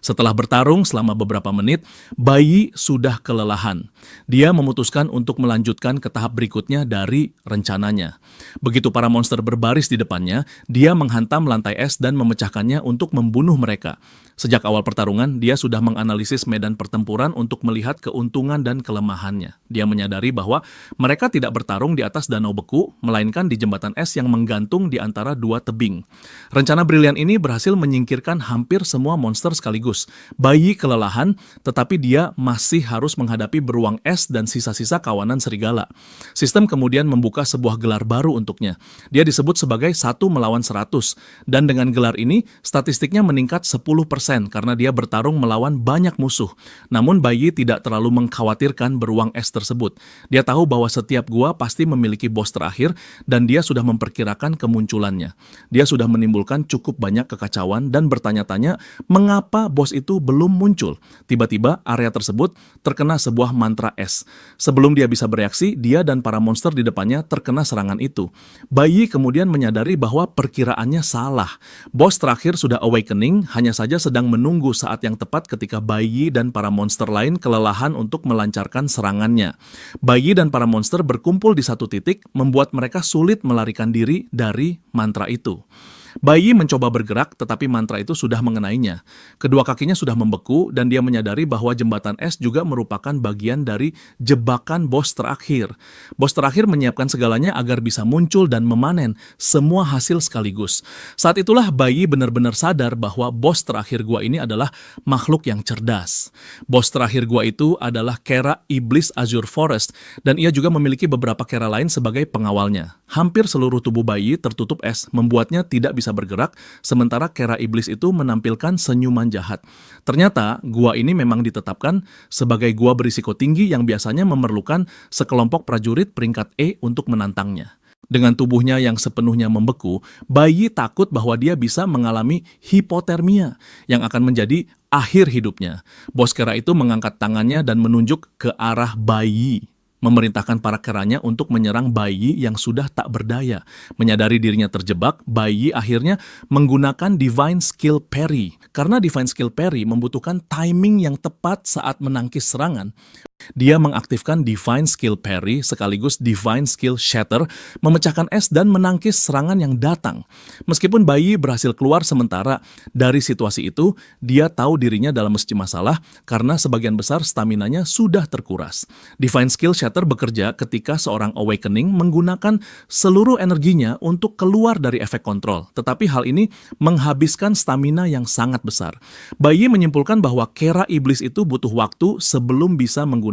Setelah bertarung selama beberapa menit, Bai Yi sudah kelelahan. Dia memutuskan untuk melanjutkan ke tahap berikutnya dari rencananya. Begitu para monster berbaris di depannya, dia menghantam lantai es dan memecahkannya untuk membunuh mereka. Sejak awal pertarungan, dia sudah menganalisis medan pertempuran untuk melihat keuntungan dan kelemahannya. Dia menyadari bahwa mereka tidak bertarung di atas danau beku, melainkan di jembatan es yang menggantung di antara dua tebing. Rencana brilian ini berhasil menyingkirkan hampir semua monster sekaligus. Bai Yi kelelahan, tetapi dia masih harus menghadapi beruang es dan sisa-sisa kawanan serigala. Sistem kemudian membuka sebuah gelar baru untuknya. Dia disebut sebagai 1 melawan 100, dan dengan gelar ini, statistiknya meningkat 10% karena dia bertarung melawan banyak musuh. Namun Bai Yi tidak terlalu mengkhawatirkan beruang es tersebut. Dia tahu bahwa setiap gua pasti memiliki bos terakhir dan dia sudah memperkirakan kemunculannya. Dia sudah menimbulkan cukup banyak kekacauan dan bertanya-tanya mengapa bos itu belum muncul. Tiba-tiba area tersebut terkena sebuah mantra es. Sebelum dia bisa bereaksi, dia dan para monster di depannya terkena serangan itu. Bai Yi kemudian menyadari bahwa perkiraannya salah. Bos terakhir sudah awakening, hanya saja sedang menunggu saat yang tepat ketika Bai Yi dan para monster lain kelelahan untuk melancarkan serangannya. Bai Yi dan para monster berkumpul di satu titik, membuat mereka sulit melarikan diri dari mantra itu. Bai Yi mencoba bergerak, tetapi mantra itu sudah mengenainya. Kedua kakinya sudah membeku, dan dia menyadari bahwa jembatan es juga merupakan bagian dari jebakan bos terakhir. Bos terakhir menyiapkan segalanya agar bisa muncul dan memanen semua hasil sekaligus. Saat itulah Bai Yi benar-benar sadar bahwa bos terakhir gua ini adalah makhluk yang cerdas. Bos terakhir gua itu adalah Kera Iblis Azure Forest, dan ia juga memiliki beberapa kera lain sebagai pengawalnya. Hampir seluruh tubuh Bai Yi tertutup es, membuatnya tidak bisa bergerak, sementara kera iblis itu menampilkan senyuman jahat. Ternyata, gua ini memang ditetapkan sebagai gua berisiko tinggi yang biasanya memerlukan sekelompok prajurit peringkat E untuk menantangnya. Dengan tubuhnya yang sepenuhnya membeku, bayi takut bahwa dia bisa mengalami hipotermia yang akan menjadi akhir hidupnya. Bos kera itu mengangkat tangannya dan menunjuk ke arah bayi, memerintahkan para keranya untuk menyerang bayi yang sudah tak berdaya. Menyadari dirinya terjebak, bayi akhirnya menggunakan Divine Skill Parry. Karena Divine Skill Parry membutuhkan timing yang tepat saat menangkis serangan, dia mengaktifkan Divine Skill Parry sekaligus Divine Skill Shatter, memecahkan es dan menangkis serangan yang datang. Meskipun bayi berhasil keluar sementara dari situasi itu, dia tahu dirinya dalam mesti masalah karena sebagian besar staminanya sudah terkuras. Divine Skill Shatter bekerja ketika seorang awakening menggunakan seluruh energinya untuk keluar dari efek kontrol, tetapi hal ini menghabiskan stamina yang sangat besar. Bayi menyimpulkan bahwa kera iblis itu butuh waktu sebelum bisa menggunakan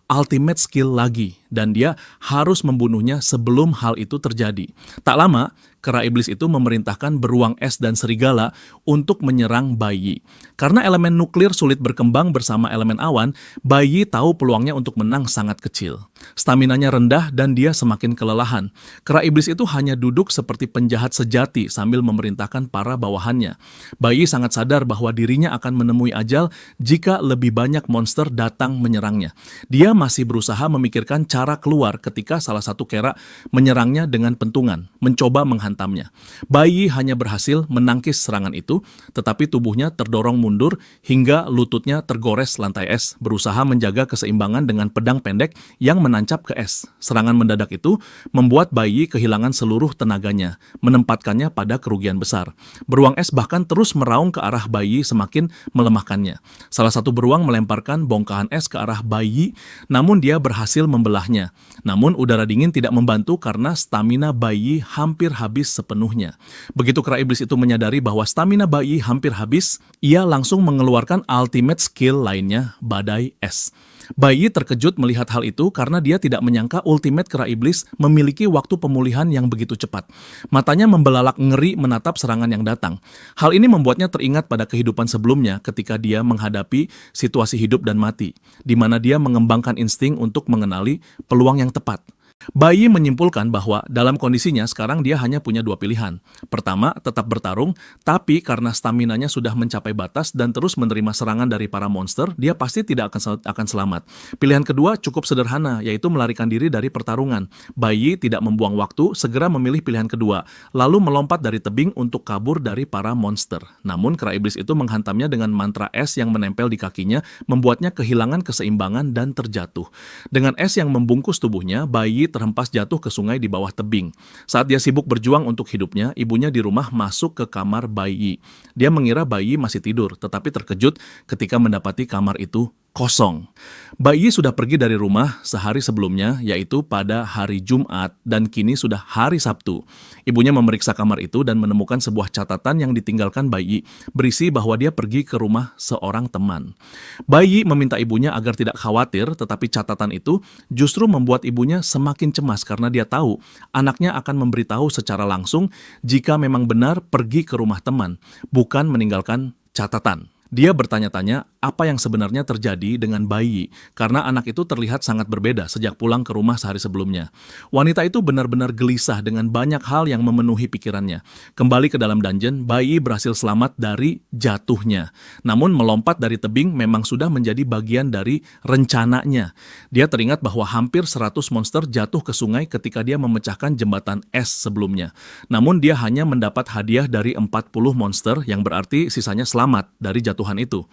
ultimate skill lagi, dan dia harus membunuhnya sebelum hal itu terjadi. Tak lama, kera iblis itu memerintahkan beruang es dan serigala untuk menyerang bayi. Karena elemen nuklir sulit berkembang bersama elemen awan, bayi tahu peluangnya untuk menang sangat kecil. Staminanya rendah dan dia semakin kelelahan. Kera iblis itu hanya duduk seperti penjahat sejati sambil memerintahkan para bawahannya. Bayi sangat sadar bahwa dirinya akan menemui ajal jika lebih banyak monster datang menyerangnya. Dia masih berusaha memikirkan cara keluar ketika salah satu kera menyerangnya dengan pentungan, mencoba menghantamnya. Bayi hanya berhasil menangkis serangan itu, tetapi tubuhnya terdorong mundur hingga lututnya tergores lantai es, berusaha menjaga keseimbangan dengan pedang pendek yang menancap ke es. Serangan mendadak itu membuat bayi kehilangan seluruh tenaganya, menempatkannya pada kerugian besar. Beruang es bahkan terus meraung ke arah bayi semakin melemahkannya. Salah satu beruang melemparkan bongkahan es ke arah bayi, namun dia berhasil membelahnya. Namun udara dingin tidak membantu karena stamina bayi hampir habis sepenuhnya. Begitu kera iblis itu menyadari bahwa stamina bayi hampir habis, ia langsung mengeluarkan ultimate skill lainnya, badai es. Bayi terkejut melihat hal itu karena dia tidak menyangka ultimate kera iblis memiliki waktu pemulihan yang begitu cepat. Matanya membelalak ngeri menatap serangan yang datang. Hal ini membuatnya teringat pada kehidupan sebelumnya ketika dia menghadapi situasi hidup dan mati, di mana dia mengembangkan insting untuk mengenali peluang yang tepat. Bayi menyimpulkan bahwa dalam kondisinya sekarang dia hanya punya dua pilihan. Pertama, tetap bertarung, tapi karena staminanya sudah mencapai batas dan terus menerima serangan dari para monster, dia pasti tidak akan selamat. Pilihan kedua cukup sederhana, yaitu melarikan diri dari pertarungan. Bayi tidak membuang waktu, segera memilih pilihan kedua, lalu melompat dari tebing untuk kabur dari para monster. Namun kera iblis itu menghantamnya dengan mantra es yang menempel di kakinya, membuatnya kehilangan keseimbangan dan terjatuh. Dengan es yang membungkus tubuhnya, bayi terhempas jatuh ke sungai di bawah tebing. Saat dia sibuk berjuang untuk hidupnya, ibunya di rumah masuk ke kamar bayi. Dia mengira bayi masih tidur, tetapi terkejut ketika mendapati kamar itu kosong. Bayi sudah pergi dari rumah sehari sebelumnya, yaitu pada hari Jumat, dan kini sudah hari Sabtu. Ibunya memeriksa kamar itu dan menemukan sebuah catatan yang ditinggalkan bayi, berisi bahwa dia pergi ke rumah seorang teman. Bayi meminta ibunya agar tidak khawatir, tetapi catatan itu justru membuat ibunya semakin cemas karena dia tahu anaknya akan memberitahu secara langsung jika memang benar pergi ke rumah teman, bukan meninggalkan catatan. Dia bertanya-tanya apa yang sebenarnya terjadi dengan bayi, karena anak itu terlihat sangat berbeda sejak pulang ke rumah sehari sebelumnya. Wanita itu benar-benar gelisah dengan banyak hal yang memenuhi pikirannya. Kembali ke dalam dungeon, bayi berhasil selamat dari jatuhnya. Namun melompat dari tebing memang sudah menjadi bagian dari rencananya. Dia teringat bahwa hampir 100 monster jatuh ke sungai ketika dia memecahkan jembatan es sebelumnya. Namun dia hanya mendapat hadiah dari 40 monster, yang berarti sisanya selamat dari jatuhan itu.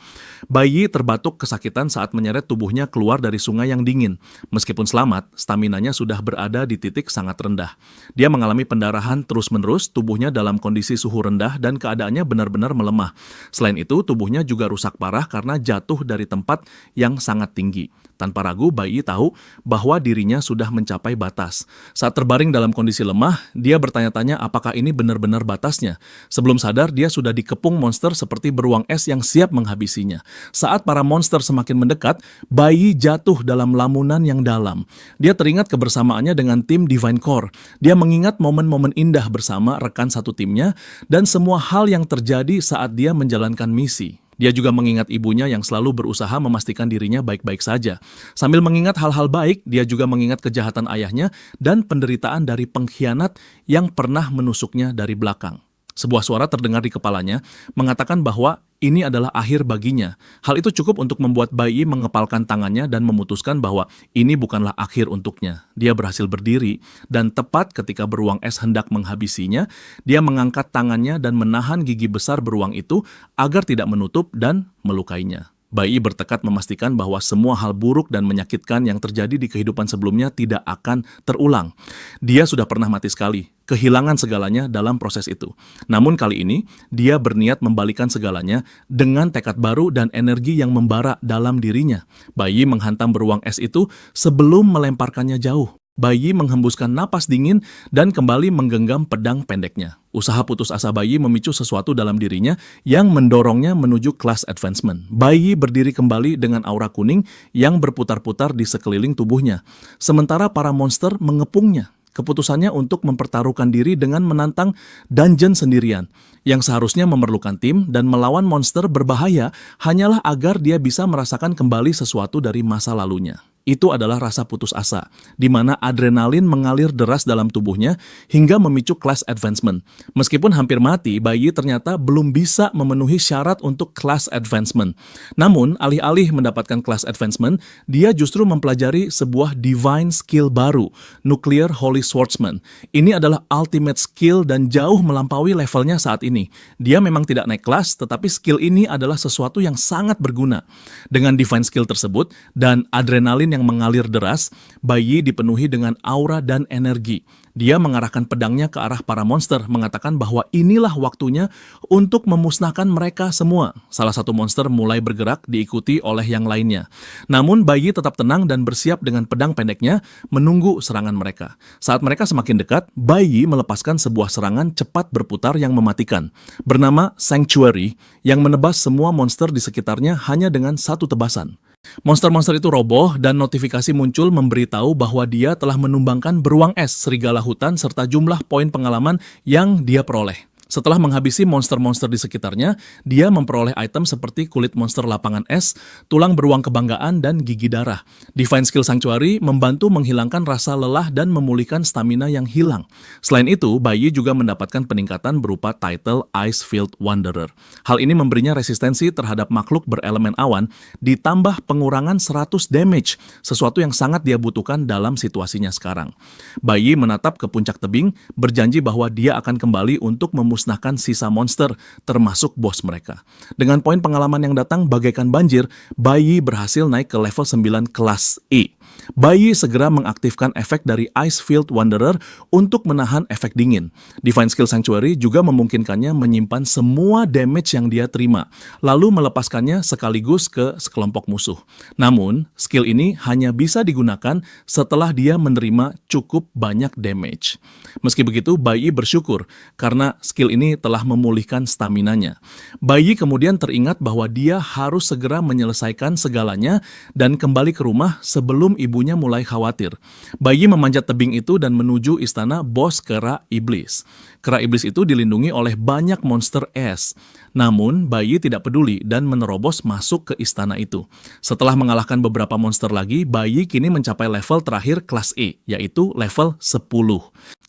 Bayi terbatuk kesakitan saat menyeret tubuhnya keluar dari sungai yang dingin. Meskipun selamat, staminanya sudah berada di titik sangat rendah. Dia mengalami pendarahan terus-menerus, tubuhnya dalam kondisi suhu rendah dan keadaannya benar-benar melemah. Selain itu, tubuhnya juga rusak parah karena jatuh dari tempat yang sangat tinggi. Tanpa ragu, bayi tahu bahwa dirinya sudah mencapai batas. Saat terbaring dalam kondisi lemah, dia bertanya-tanya apakah ini benar-benar batasnya. Sebelum sadar, dia sudah dikepung monster seperti beruang es yang siap menghabisinya. Saat para monster semakin mendekat, bayi jatuh dalam lamunan yang dalam. Dia teringat kebersamaannya dengan tim Divine Core. Dia mengingat momen-momen indah bersama rekan satu timnya dan semua hal yang terjadi saat dia menjalankan misi. Dia juga mengingat ibunya yang selalu berusaha memastikan dirinya baik-baik saja. Sambil mengingat hal-hal baik, dia juga mengingat kejahatan ayahnya dan penderitaan dari pengkhianat yang pernah menusuknya dari belakang. Sebuah suara terdengar di kepalanya, mengatakan bahwa ini adalah akhir baginya. Hal itu cukup untuk membuat bayi mengepalkan tangannya dan memutuskan bahwa ini bukanlah akhir untuknya. Dia berhasil berdiri, dan tepat ketika beruang es hendak menghabisinya, dia mengangkat tangannya dan menahan gigi besar beruang itu agar tidak menutup dan melukainya. Bayi bertekad memastikan bahwa semua hal buruk dan menyakitkan yang terjadi di kehidupan sebelumnya tidak akan terulang. Dia sudah pernah mati sekali, kehilangan segalanya dalam proses itu. Namun kali ini, dia berniat membalikan segalanya dengan tekad baru dan energi yang membara dalam dirinya. Bayi menghantam beruang es itu sebelum melemparkannya jauh. Bayi menghembuskan napas dingin dan kembali menggenggam pedang pendeknya. Usaha putus asa bayi memicu sesuatu dalam dirinya yang mendorongnya menuju class advancement. Bayi berdiri kembali dengan aura kuning yang berputar-putar di sekeliling tubuhnya, sementara para monster mengepungnya. Keputusannya untuk mempertaruhkan diri dengan menantang dungeon sendirian, yang seharusnya memerlukan tim dan melawan monster berbahaya hanyalah agar dia bisa merasakan kembali sesuatu dari masa lalunya. Itu adalah rasa putus asa, di mana adrenalin mengalir deras dalam tubuhnya hingga memicu class advancement. Meskipun hampir mati, bayi ternyata belum bisa memenuhi syarat untuk class advancement. Namun, alih-alih mendapatkan class advancement, dia justru mempelajari sebuah divine skill baru, Nuclear Holy Swordsman. Ini adalah ultimate skill dan jauh melampaui levelnya saat ini. Dia memang tidak naik kelas, tetapi skill ini adalah sesuatu yang sangat berguna. Dengan divine skill tersebut dan adrenalin yang mengalir deras, bayi dipenuhi dengan aura dan energi. Dia mengarahkan pedangnya ke arah para monster, mengatakan bahwa inilah waktunya untuk memusnahkan mereka semua. Salah satu monster mulai bergerak diikuti oleh yang lainnya. Namun bayi tetap tenang dan bersiap dengan pedang pendeknya menunggu serangan mereka. Saat mereka semakin dekat, bayi melepaskan sebuah serangan cepat berputar yang mematikan, bernama Sanctuary, yang menebas semua monster di sekitarnya hanya dengan satu tebasan. Monster-monster itu roboh dan notifikasi muncul memberitahu bahwa dia telah menumbangkan beruang es, serigala hutan, serta jumlah poin pengalaman yang dia peroleh. Setelah menghabisi monster-monster di sekitarnya, dia memperoleh item seperti kulit monster lapangan es, tulang beruang kebanggaan, dan gigi darah. Divine Skill Sanctuary membantu menghilangkan rasa lelah dan memulihkan stamina yang hilang. Selain itu, bayi juga mendapatkan peningkatan berupa title Icefield Wanderer. Hal ini memberinya resistensi terhadap makhluk berelemen awan, ditambah pengurangan 100 damage, sesuatu yang sangat dia butuhkan dalam situasinya sekarang. Bayi menatap ke puncak tebing, berjanji bahwa dia akan kembali untuk memusnahkan sisa monster, termasuk bos mereka. Dengan poin pengalaman yang datang bagaikan banjir, bayi berhasil naik ke level 9 kelas E. Bayi segera mengaktifkan efek dari Icefield Wanderer untuk menahan efek dingin. Divine Skill Sanctuary juga memungkinkannya menyimpan semua damage yang dia terima, lalu melepaskannya sekaligus ke sekelompok musuh. Namun, skill ini hanya bisa digunakan setelah dia menerima cukup banyak damage. Meski begitu, bayi bersyukur karena skill ini telah memulihkan staminanya. Bayi kemudian teringat bahwa dia harus segera menyelesaikan segalanya dan kembali ke rumah sebelum ibunya mulai khawatir. Bayi memanjat tebing itu dan menuju istana bos kera iblis. Kera iblis itu dilindungi oleh banyak monster es. Namun, bayi tidak peduli dan menerobos masuk ke istana itu. Setelah mengalahkan beberapa monster lagi, bayi kini mencapai level terakhir kelas E, yaitu level 10.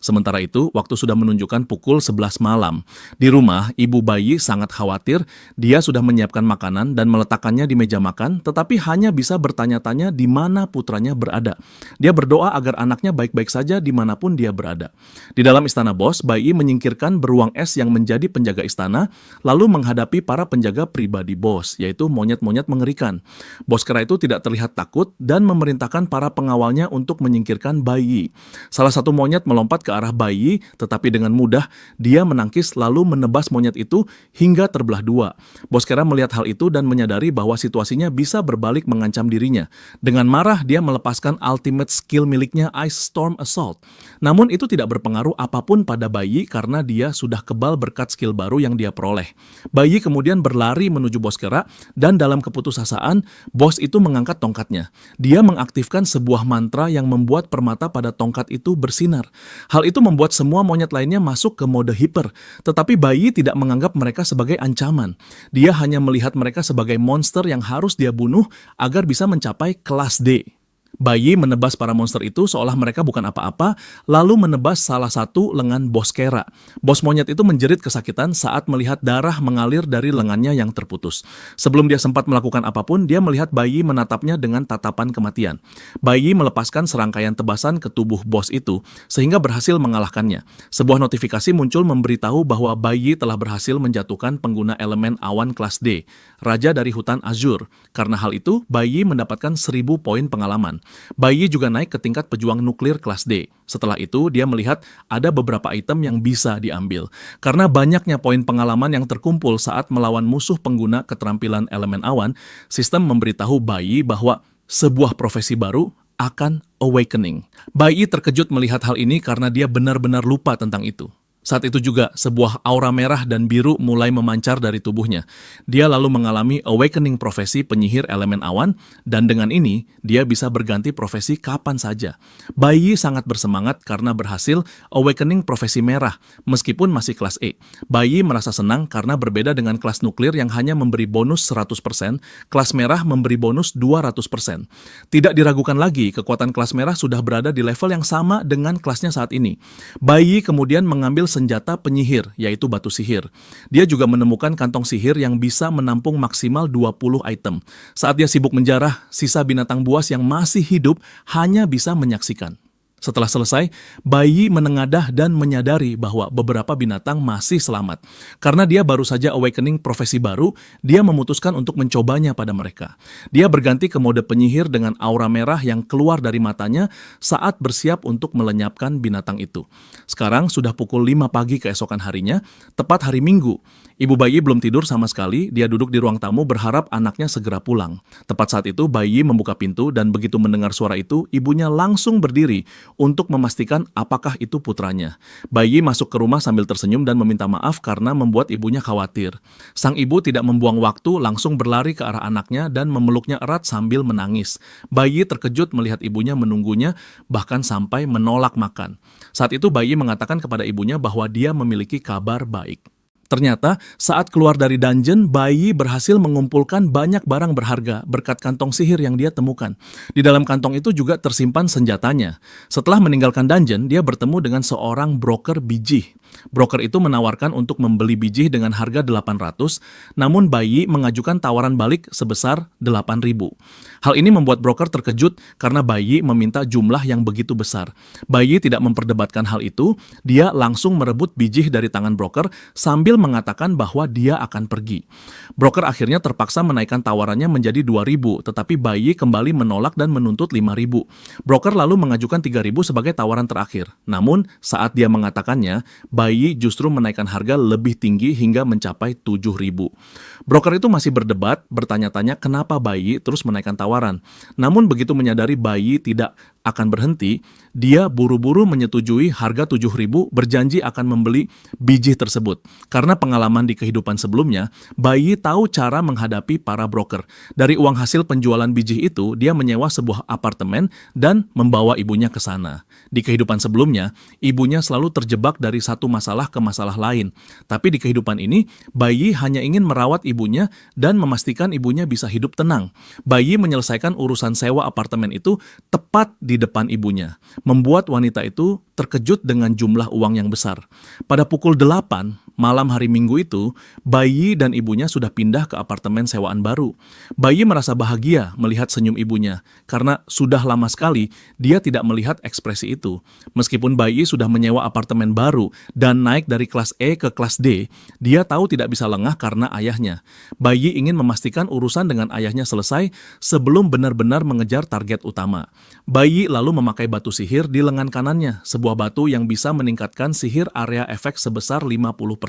Sementara itu, waktu sudah menunjukkan pukul 11 malam. Di rumah, ibu bayi sangat khawatir. Dia sudah menyiapkan makanan dan meletakkannya di meja makan, tetapi hanya bisa bertanya-tanya di mana putranya berada. Dia berdoa agar anaknya baik-baik saja dimanapun dia berada. Di dalam istana bos, bayi menyingkirkan beruang es yang menjadi penjaga istana, lalu menghadapi para penjaga pribadi bos, yaitu monyet-monyet mengerikan. Bos kera itu tidak terlihat takut dan memerintahkan para pengawalnya untuk menyingkirkan bayi. Salah satu monyet melompat ke arah bayi, tetapi dengan mudah dia menangkis lalu menebas monyet itu hingga terbelah dua. Bos kera melihat hal itu dan menyadari bahwa situasinya bisa berbalik mengancam dirinya. Dengan marah, dia melepaskan ultimate skill miliknya Ice Storm Assault. Namun itu tidak berpengaruh apapun pada bayi karena dia sudah kebal berkat skill baru yang dia peroleh. Bayi kemudian berlari menuju Boskera dan dalam keputusasaan, bos itu mengangkat tongkatnya. Dia mengaktifkan sebuah mantra yang membuat permata pada tongkat itu bersinar. Hal itu membuat semua monyet lainnya masuk ke mode hiper, tetapi bayi tidak menganggap mereka sebagai ancaman. Dia hanya melihat mereka sebagai monster yang harus dia bunuh agar bisa mencapai kelas D. Bayi menebas para monster itu seolah mereka bukan apa-apa, lalu menebas salah satu lengan Boskera. Bos monyet itu menjerit kesakitan saat melihat darah mengalir dari lengannya yang terputus. Sebelum dia sempat melakukan apapun, dia melihat bayi menatapnya dengan tatapan kematian. Bayi melepaskan serangkaian tebasan ke tubuh bos itu, sehingga berhasil mengalahkannya. Sebuah notifikasi muncul memberitahu bahwa bayi telah berhasil menjatuhkan pengguna elemen awan kelas D, raja dari hutan Azur. Karena hal itu, bayi mendapatkan 1000 poin pengalaman. Bayi juga naik ke tingkat pejuang nuklir kelas D. Setelah itu, dia melihat ada beberapa item yang bisa diambil. Karena banyaknya poin pengalaman yang terkumpul saat melawan musuh pengguna keterampilan elemen awan, sistem memberitahu bayi bahwa sebuah profesi baru akan awakening. Bayi terkejut melihat hal ini karena dia benar-benar lupa tentang itu. Saat itu juga, sebuah aura merah dan biru mulai memancar dari tubuhnya. Dia lalu mengalami awakening profesi penyihir elemen awan, dan dengan ini, dia bisa berganti profesi kapan saja. Bayi sangat bersemangat karena berhasil awakening profesi merah, meskipun masih kelas E. Bayi merasa senang karena berbeda dengan kelas nuklir yang hanya memberi bonus 100%, kelas merah memberi bonus 200%. Tidak diragukan lagi, kekuatan kelas merah sudah berada di level yang sama dengan kelasnya saat ini. Bayi kemudian mengambil senjata penyihir, yaitu batu sihir. Dia juga menemukan kantong sihir yang bisa menampung maksimal 20 item. Saat dia sibuk menjarah, sisa binatang buas yang masih hidup hanya bisa menyaksikan. Setelah selesai, bayi menengadah dan menyadari bahwa beberapa binatang masih selamat. Karena dia baru saja awakening profesi baru, dia memutuskan untuk mencobanya pada mereka. Dia berganti ke mode penyihir dengan aura merah yang keluar dari matanya saat bersiap untuk melenyapkan binatang itu. Sekarang sudah pukul 5 pagi keesokan harinya, tepat hari Minggu. Ibu bayi belum tidur sama sekali, dia duduk di ruang tamu berharap anaknya segera pulang. Tepat saat itu, bayi membuka pintu dan begitu mendengar suara itu, ibunya langsung berdiri untuk memastikan apakah itu putranya. Bayi masuk ke rumah sambil tersenyum dan meminta maaf karena membuat ibunya khawatir. Sang ibu tidak membuang waktu, langsung berlari ke arah anaknya dan memeluknya erat sambil menangis. Bayi terkejut melihat ibunya menunggunya, bahkan sampai menolak makan. Saat itu bayi mengatakan kepada ibunya bahwa dia memiliki kabar baik. Ternyata, saat keluar dari dungeon, bayi berhasil mengumpulkan banyak barang berharga berkat kantong sihir yang dia temukan. Di dalam kantong itu juga tersimpan senjatanya. Setelah meninggalkan dungeon, dia bertemu dengan seorang broker biji. Broker itu menawarkan untuk membeli biji dengan harga 800, namun bayi mengajukan tawaran balik sebesar 8.000. Hal ini membuat broker terkejut karena bayi meminta jumlah yang begitu besar. Bayi tidak memperdebatkan hal itu, dia langsung merebut biji dari tangan broker sambil mengatakan bahwa dia akan pergi. Broker akhirnya terpaksa menaikkan tawarannya menjadi 2.000, tetapi bayi kembali menolak dan menuntut 5.000. Broker lalu mengajukan 3.000 sebagai tawaran terakhir. Namun, saat dia mengatakannya, bayi justru menaikkan harga lebih tinggi hingga mencapai 7.000. Broker itu masih berdebat, bertanya-tanya kenapa bayi terus menaikkan tawaran. Namun begitu menyadari bayi tidak akan berhenti, dia buru-buru menyetujui harga 7.000, berjanji akan membeli biji tersebut. Karena pengalaman di kehidupan sebelumnya, bayi tahu cara menghadapi para broker. Dari uang hasil penjualan biji itu, dia menyewa sebuah apartemen dan membawa ibunya ke sana. Di kehidupan sebelumnya, ibunya selalu terjebak dari satu masalah ke masalah lain. Tapi di kehidupan ini, bayi hanya ingin merawat ibunya dan memastikan ibunya bisa hidup tenang. Bayi menyelesaikan urusan sewa apartemen itu tepat di depan ibunya, membuat wanita itu terkejut dengan jumlah uang yang besar. Pada pukul 8 malam hari Minggu itu, bayi dan ibunya sudah pindah ke apartemen sewaan baru. Bayi merasa bahagia melihat senyum ibunya, karena sudah lama sekali dia tidak melihat ekspresi itu. Meskipun bayi sudah menyewa apartemen baru dan naik dari kelas E ke kelas D, dia tahu tidak bisa lengah karena ayahnya. Bayi ingin memastikan urusan dengan ayahnya selesai sebelum benar-benar mengejar target utama. Bayi lalu memakai batu sihir di lengan kanannya, sebuah batu yang bisa meningkatkan sihir area efek sebesar 50%.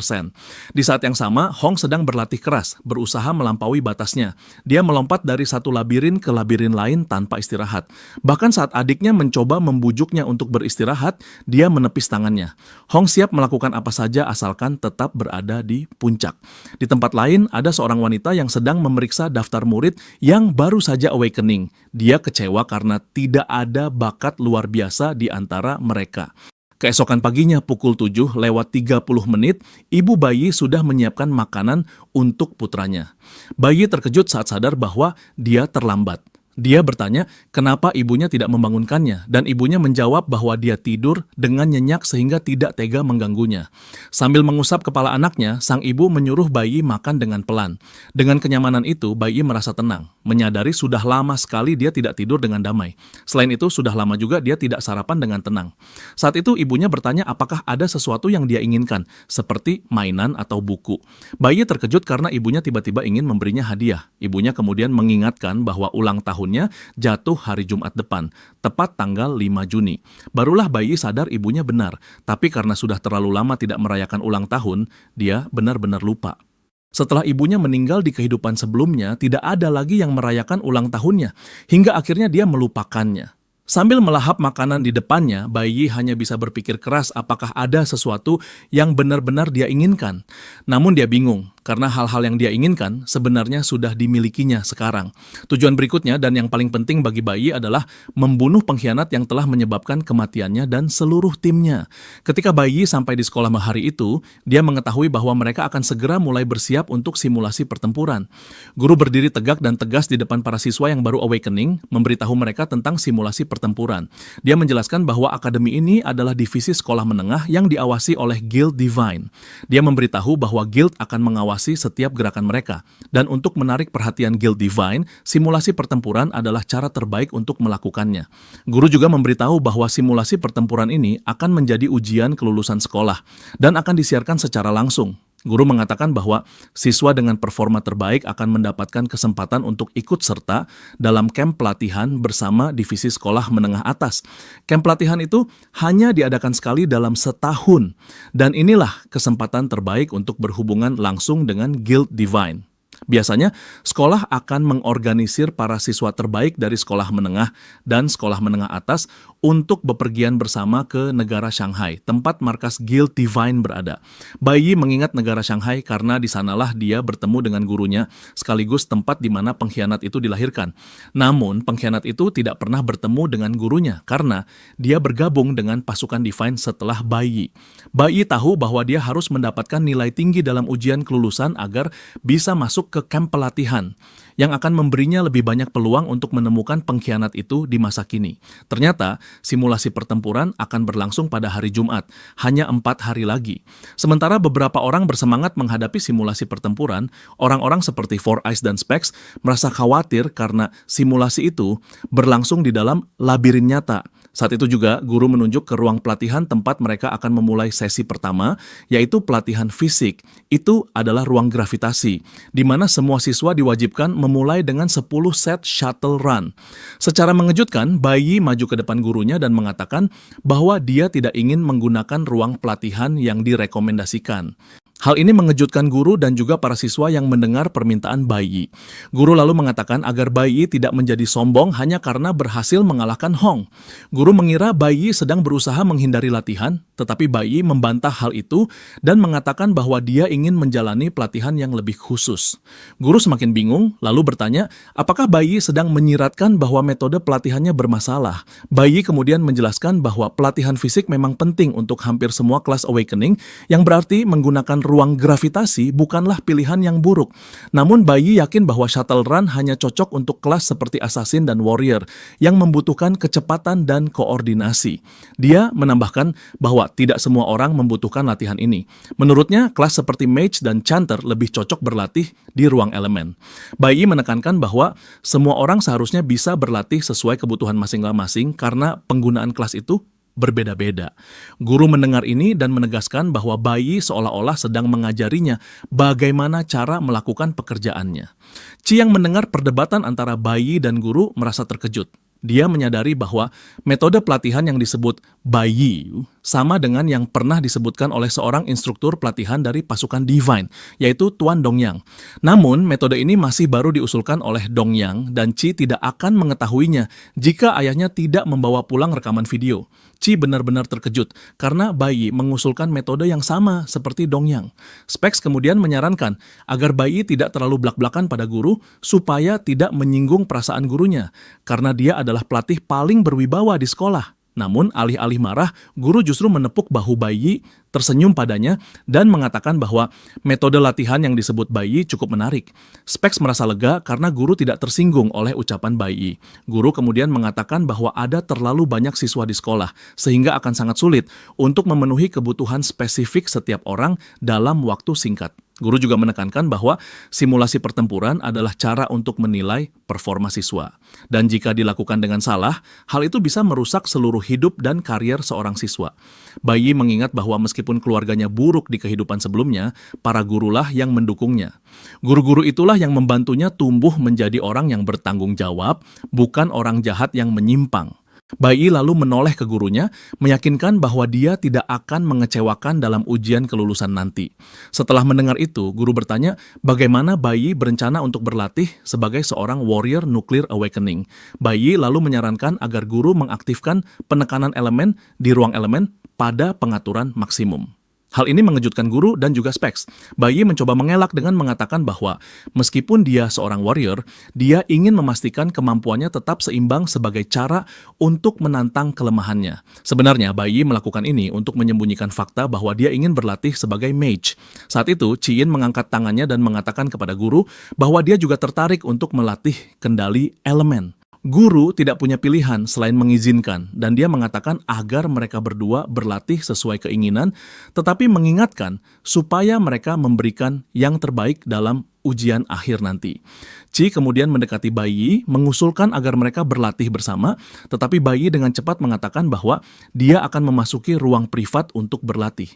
Di saat yang sama, Hong sedang berlatih keras, berusaha melampaui batasnya. Dia melompat dari satu labirin ke labirin lain tanpa istirahat. Bahkan saat adiknya mencoba membujuknya untuk beristirahat, dia menepis tangannya. Hong siap melakukan apa saja asalkan tetap berada di puncak. Di tempat lain, ada seorang wanita yang sedang memeriksa daftar murid yang baru saja awakening. Dia kecewa karena tidak ada bakat luar biasa di antara mereka. Keesokan paginya pukul 7:30, ibu bayi sudah menyiapkan makanan untuk putranya. Bayi terkejut saat sadar bahwa dia terlambat. Dia bertanya kenapa ibunya tidak membangunkannya, dan ibunya menjawab bahwa dia tidur dengan nyenyak sehingga tidak tega mengganggunya. Sambil mengusap kepala anaknya, sang ibu menyuruh bayi makan dengan pelan. Dengan kenyamanan itu, bayi merasa tenang, menyadari sudah lama sekali dia tidak tidur dengan damai. Selain itu, sudah lama juga dia tidak sarapan dengan tenang. Saat itu, ibunya bertanya apakah ada sesuatu yang dia inginkan, seperti mainan atau buku. Bayi terkejut karena ibunya tiba-tiba ingin memberinya hadiah. Ibunya kemudian mengingatkan bahwa ulang tahunnya jatuh hari Jumat depan, tepat tanggal 5 Juni. Barulah bayi sadar ibunya benar, tapi karena sudah terlalu lama tidak merayakan ulang tahun, dia benar-benar lupa. Setelah ibunya meninggal di kehidupan sebelumnya, tidak ada lagi yang merayakan ulang tahunnya, hingga akhirnya dia melupakannya. Sambil melahap makanan di depannya, bayi hanya bisa berpikir keras apakah ada sesuatu yang benar-benar dia inginkan. Namun dia bingung, karena hal-hal yang dia inginkan sebenarnya sudah dimilikinya sekarang. Tujuan berikutnya dan yang paling penting bagi bayi adalah membunuh pengkhianat yang telah menyebabkan kematiannya dan seluruh timnya. Ketika bayi sampai di sekolah hari itu, dia mengetahui bahwa mereka akan segera mulai bersiap untuk simulasi pertempuran. Guru berdiri tegak dan tegas di depan para siswa yang baru awakening, memberitahu mereka tentang simulasi pertempuran. Dia menjelaskan bahwa akademi ini adalah divisi sekolah menengah yang diawasi oleh Guild Divine. Dia memberitahu bahwa Guild akan mengawasi setiap gerakan mereka. Dan untuk menarik perhatian Guild Divine, simulasi pertempuran adalah cara terbaik untuk melakukannya. Guru juga memberitahu bahwa simulasi pertempuran ini akan menjadi ujian kelulusan sekolah dan akan disiarkan secara langsung. Guru mengatakan bahwa siswa dengan performa terbaik akan mendapatkan kesempatan untuk ikut serta dalam camp pelatihan bersama divisi sekolah menengah atas. Camp pelatihan itu hanya diadakan sekali dalam setahun, dan inilah kesempatan terbaik untuk berhubungan langsung dengan Guild Divine. Biasanya, sekolah akan mengorganisir para siswa terbaik dari sekolah menengah dan sekolah menengah atas untuk bepergian bersama ke negara Shanghai, tempat markas Guild Divine berada. Bayi mengingat negara Shanghai karena di sanalah dia bertemu dengan gurunya, sekaligus tempat di mana pengkhianat itu dilahirkan. Namun, pengkhianat itu tidak pernah bertemu dengan gurunya karena dia bergabung dengan pasukan Divine setelah bayi. Bayi tahu bahwa dia harus mendapatkan nilai tinggi dalam ujian kelulusan agar bisa masuk ke camp pelatihan yang akan memberinya lebih banyak peluang untuk menemukan pengkhianat itu di masa kini. Ternyata, simulasi pertempuran akan berlangsung pada hari Jumat, hanya 4 hari lagi. Sementara beberapa orang bersemangat menghadapi simulasi pertempuran, orang-orang seperti Four Eyes dan Specs merasa khawatir karena simulasi itu berlangsung di dalam labirin nyata. Saat itu juga, guru menunjuk ke ruang pelatihan tempat mereka akan memulai sesi pertama, yaitu pelatihan fisik. Itu adalah ruang gravitasi, di mana semua siswa diwajibkan memulai dengan 10 set shuttle run. Secara mengejutkan, bayi maju ke depan gurunya dan mengatakan bahwa dia tidak ingin menggunakan ruang pelatihan yang direkomendasikan. Hal ini mengejutkan guru dan juga para siswa yang mendengar permintaan bayi. Guru lalu mengatakan agar bayi tidak menjadi sombong hanya karena berhasil mengalahkan Hong. Guru mengira bayi sedang berusaha menghindari latihan, tetapi bayi membantah hal itu dan mengatakan bahwa dia ingin menjalani pelatihan yang lebih khusus. Guru semakin bingung, lalu bertanya, apakah bayi sedang menyiratkan bahwa metode pelatihannya bermasalah? Bayi kemudian menjelaskan bahwa pelatihan fisik memang penting untuk hampir semua kelas awakening, yang berarti menggunakan ruang gravitasi bukanlah pilihan yang buruk. Namun bayi yakin bahwa shuttle run hanya cocok untuk kelas seperti assassin dan warrior yang membutuhkan kecepatan dan koordinasi. Dia menambahkan bahwa tidak semua orang membutuhkan latihan ini. Menurutnya, kelas seperti mage dan chanter lebih cocok berlatih di ruang elemen. Bayi menekankan bahwa semua orang seharusnya bisa berlatih sesuai kebutuhan masing-masing karena penggunaan kelas itu berbeda-beda. Guru mendengar ini dan menegaskan bahwa bayi seolah-olah sedang mengajarinya bagaimana cara melakukan pekerjaannya. Chiang mendengar perdebatan antara bayi dan guru merasa terkejut. Dia menyadari bahwa metode pelatihan yang disebut Baiyi sama dengan yang pernah disebutkan oleh seorang instruktur pelatihan dari pasukan Divine, yaitu Tuan Dongyang. Namun, metode ini masih baru diusulkan oleh Dongyang dan Chi tidak akan mengetahuinya jika ayahnya tidak membawa pulang rekaman video. Chi benar-benar terkejut karena Baiyi mengusulkan metode yang sama seperti Dongyang. Specs kemudian menyarankan agar Baiyi tidak terlalu blak-blakan pada guru supaya tidak menyinggung perasaan gurunya, karena dia adalah pelatih paling berwibawa di sekolah. Namun, alih-alih marah, guru justru menepuk bahu Baiyi, tersenyum padanya, dan mengatakan bahwa metode latihan yang disebut Baiyi cukup menarik. Specs merasa lega karena guru tidak tersinggung oleh ucapan Baiyi. Guru kemudian mengatakan bahwa ada terlalu banyak siswa di sekolah, sehingga akan sangat sulit untuk memenuhi kebutuhan spesifik setiap orang dalam waktu singkat. Guru juga menekankan bahwa simulasi pertempuran adalah cara untuk menilai performa siswa. Dan jika dilakukan dengan salah, hal itu bisa merusak seluruh hidup dan karier seorang siswa. Baiyi mengingat bahwa meskipun keluarganya buruk di kehidupan sebelumnya, para gurulah yang mendukungnya. Guru-guru itulah yang membantunya tumbuh menjadi orang yang bertanggung jawab, bukan orang jahat yang menyimpang. Baiyi lalu menoleh ke gurunya, meyakinkan bahwa dia tidak akan mengecewakan dalam ujian kelulusan nanti. Setelah mendengar itu, guru bertanya bagaimana Baiyi berencana untuk berlatih sebagai seorang warrior nuclear awakening. Baiyi lalu menyarankan agar guru mengaktifkan penekanan elemen di ruang elemen pada pengaturan maksimum. Hal ini mengejutkan guru dan juga Specs. Baiyi mencoba mengelak dengan mengatakan bahwa meskipun dia seorang warrior, dia ingin memastikan kemampuannya tetap seimbang sebagai cara untuk menantang kelemahannya. Sebenarnya Baiyi melakukan ini untuk menyembunyikan fakta bahwa dia ingin berlatih sebagai mage. Saat itu, Chi-in mengangkat tangannya dan mengatakan kepada guru bahwa dia juga tertarik untuk melatih kendali elemen. Guru tidak punya pilihan selain mengizinkan, dan dia mengatakan agar mereka berdua berlatih sesuai keinginan, tetapi mengingatkan supaya mereka memberikan yang terbaik dalam ujian akhir nanti. Chi kemudian mendekati Baiyi, mengusulkan agar mereka berlatih bersama, tetapi Baiyi dengan cepat mengatakan bahwa dia akan memasuki ruang privat untuk berlatih.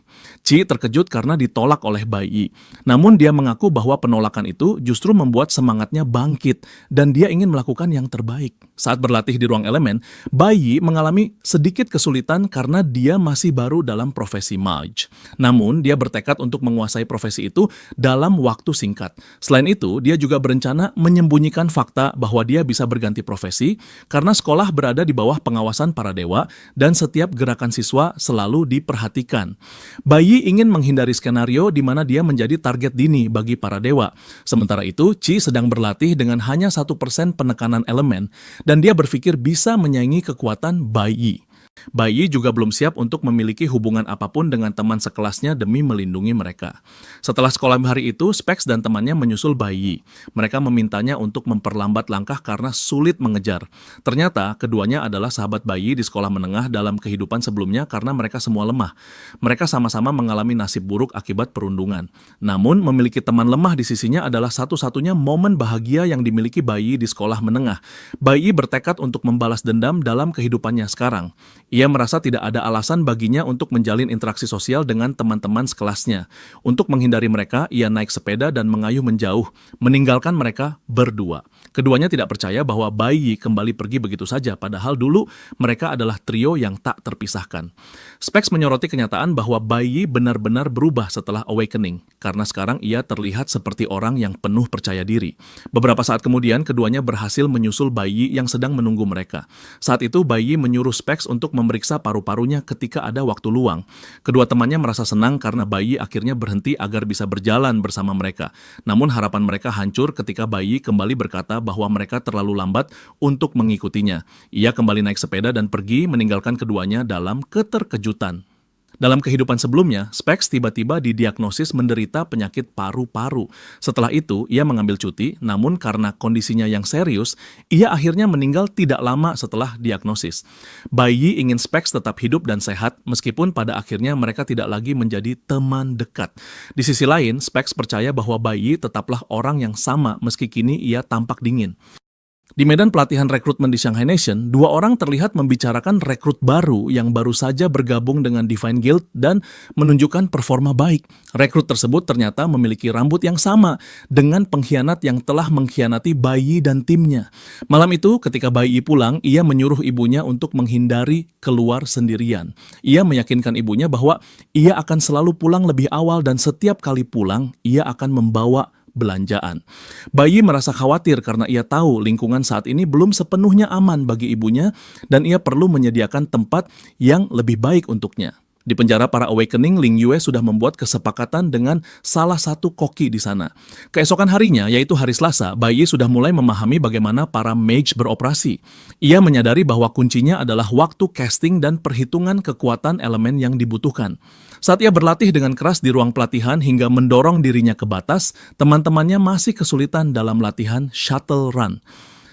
Chi terkejut karena ditolak oleh Baiyi. Namun dia mengaku bahwa penolakan itu justru membuat semangatnya bangkit dan dia ingin melakukan yang terbaik. Saat berlatih di ruang elemen, Baiyi mengalami sedikit kesulitan karena dia masih baru dalam profesi mage. Namun dia bertekad untuk menguasai profesi itu dalam waktu singkat. Selain itu, dia juga berencana menyembunyikan fakta bahwa dia bisa berganti profesi karena sekolah berada di bawah pengawasan para dewa dan setiap gerakan siswa selalu diperhatikan. Baiyi ingin menghindari skenario di mana dia menjadi target dini bagi para dewa. Sementara itu, Chi sedang berlatih dengan hanya 1% penekanan elemen dan dia berpikir bisa menyaingi kekuatan Baiyi. Baiyi juga belum siap untuk memiliki hubungan apapun dengan teman sekelasnya demi melindungi mereka. Setelah sekolah hari itu, Specs dan temannya menyusul Baiyi. Mereka memintanya untuk memperlambat langkah karena sulit mengejar. Ternyata, keduanya adalah sahabat Baiyi di sekolah menengah dalam kehidupan sebelumnya karena mereka semua lemah. Mereka sama-sama mengalami nasib buruk akibat perundungan. Namun, memiliki teman lemah di sisinya adalah satu-satunya momen bahagia yang dimiliki Baiyi di sekolah menengah. Baiyi bertekad untuk membalas dendam dalam kehidupannya sekarang. Ia merasa tidak ada alasan baginya untuk menjalin interaksi sosial dengan teman-teman sekelasnya. Untuk menghindari mereka, ia naik sepeda dan mengayuh menjauh, meninggalkan mereka berdua. Keduanya tidak percaya bahwa Baiyi kembali pergi begitu saja, padahal dulu mereka adalah trio yang tak terpisahkan. Specs menyoroti kenyataan bahwa Baiyi benar-benar berubah setelah awakening, karena sekarang ia terlihat seperti orang yang penuh percaya diri. Beberapa saat kemudian, keduanya berhasil menyusul Baiyi yang sedang menunggu mereka. Saat itu, Baiyi menyuruh Specs untuk memeriksa paru-parunya ketika ada waktu luang. Kedua temannya merasa senang karena Baiyi akhirnya berhenti agar bisa berjalan bersama mereka. Namun harapan mereka hancur ketika Baiyi kembali berkata bahwa mereka terlalu lambat untuk mengikutinya. Ia kembali naik sepeda dan pergi meninggalkan keduanya dalam keterkejutan. Dalam kehidupan sebelumnya, Specs tiba-tiba didiagnosis menderita penyakit paru-paru. Setelah itu, ia mengambil cuti, namun karena kondisinya yang serius, ia akhirnya meninggal tidak lama setelah diagnosis. Baiyi ingin Specs tetap hidup dan sehat, meskipun pada akhirnya mereka tidak lagi menjadi teman dekat. Di sisi lain, Specs percaya bahwa Baiyi tetaplah orang yang sama meski kini ia tampak dingin. Di medan pelatihan rekrutmen di Shanghai Nation, 2 orang terlihat membicarakan rekrut baru yang baru saja bergabung dengan Divine Guild dan menunjukkan performa baik. Rekrut tersebut ternyata memiliki rambut yang sama dengan pengkhianat yang telah mengkhianati Bai Yi dan timnya. Malam itu, ketika Bai Yi pulang, ia menyuruh ibunya untuk menghindari keluar sendirian. Ia meyakinkan ibunya bahwa ia akan selalu pulang lebih awal dan setiap kali pulang, ia akan membawa belanjaan. Bai Yi merasa khawatir karena ia tahu lingkungan saat ini belum sepenuhnya aman bagi ibunya dan ia perlu menyediakan tempat yang lebih baik untuknya. Di penjara para awakening, Ling Yue sudah membuat kesepakatan dengan salah satu koki di sana. Keesokan harinya, yaitu hari Selasa, Bai Yi sudah mulai memahami bagaimana para mage beroperasi. Ia menyadari bahwa kuncinya adalah waktu casting dan perhitungan kekuatan elemen yang dibutuhkan. Saat ia berlatih dengan keras di ruang pelatihan hingga mendorong dirinya ke batas, teman-temannya masih kesulitan dalam latihan shuttle run.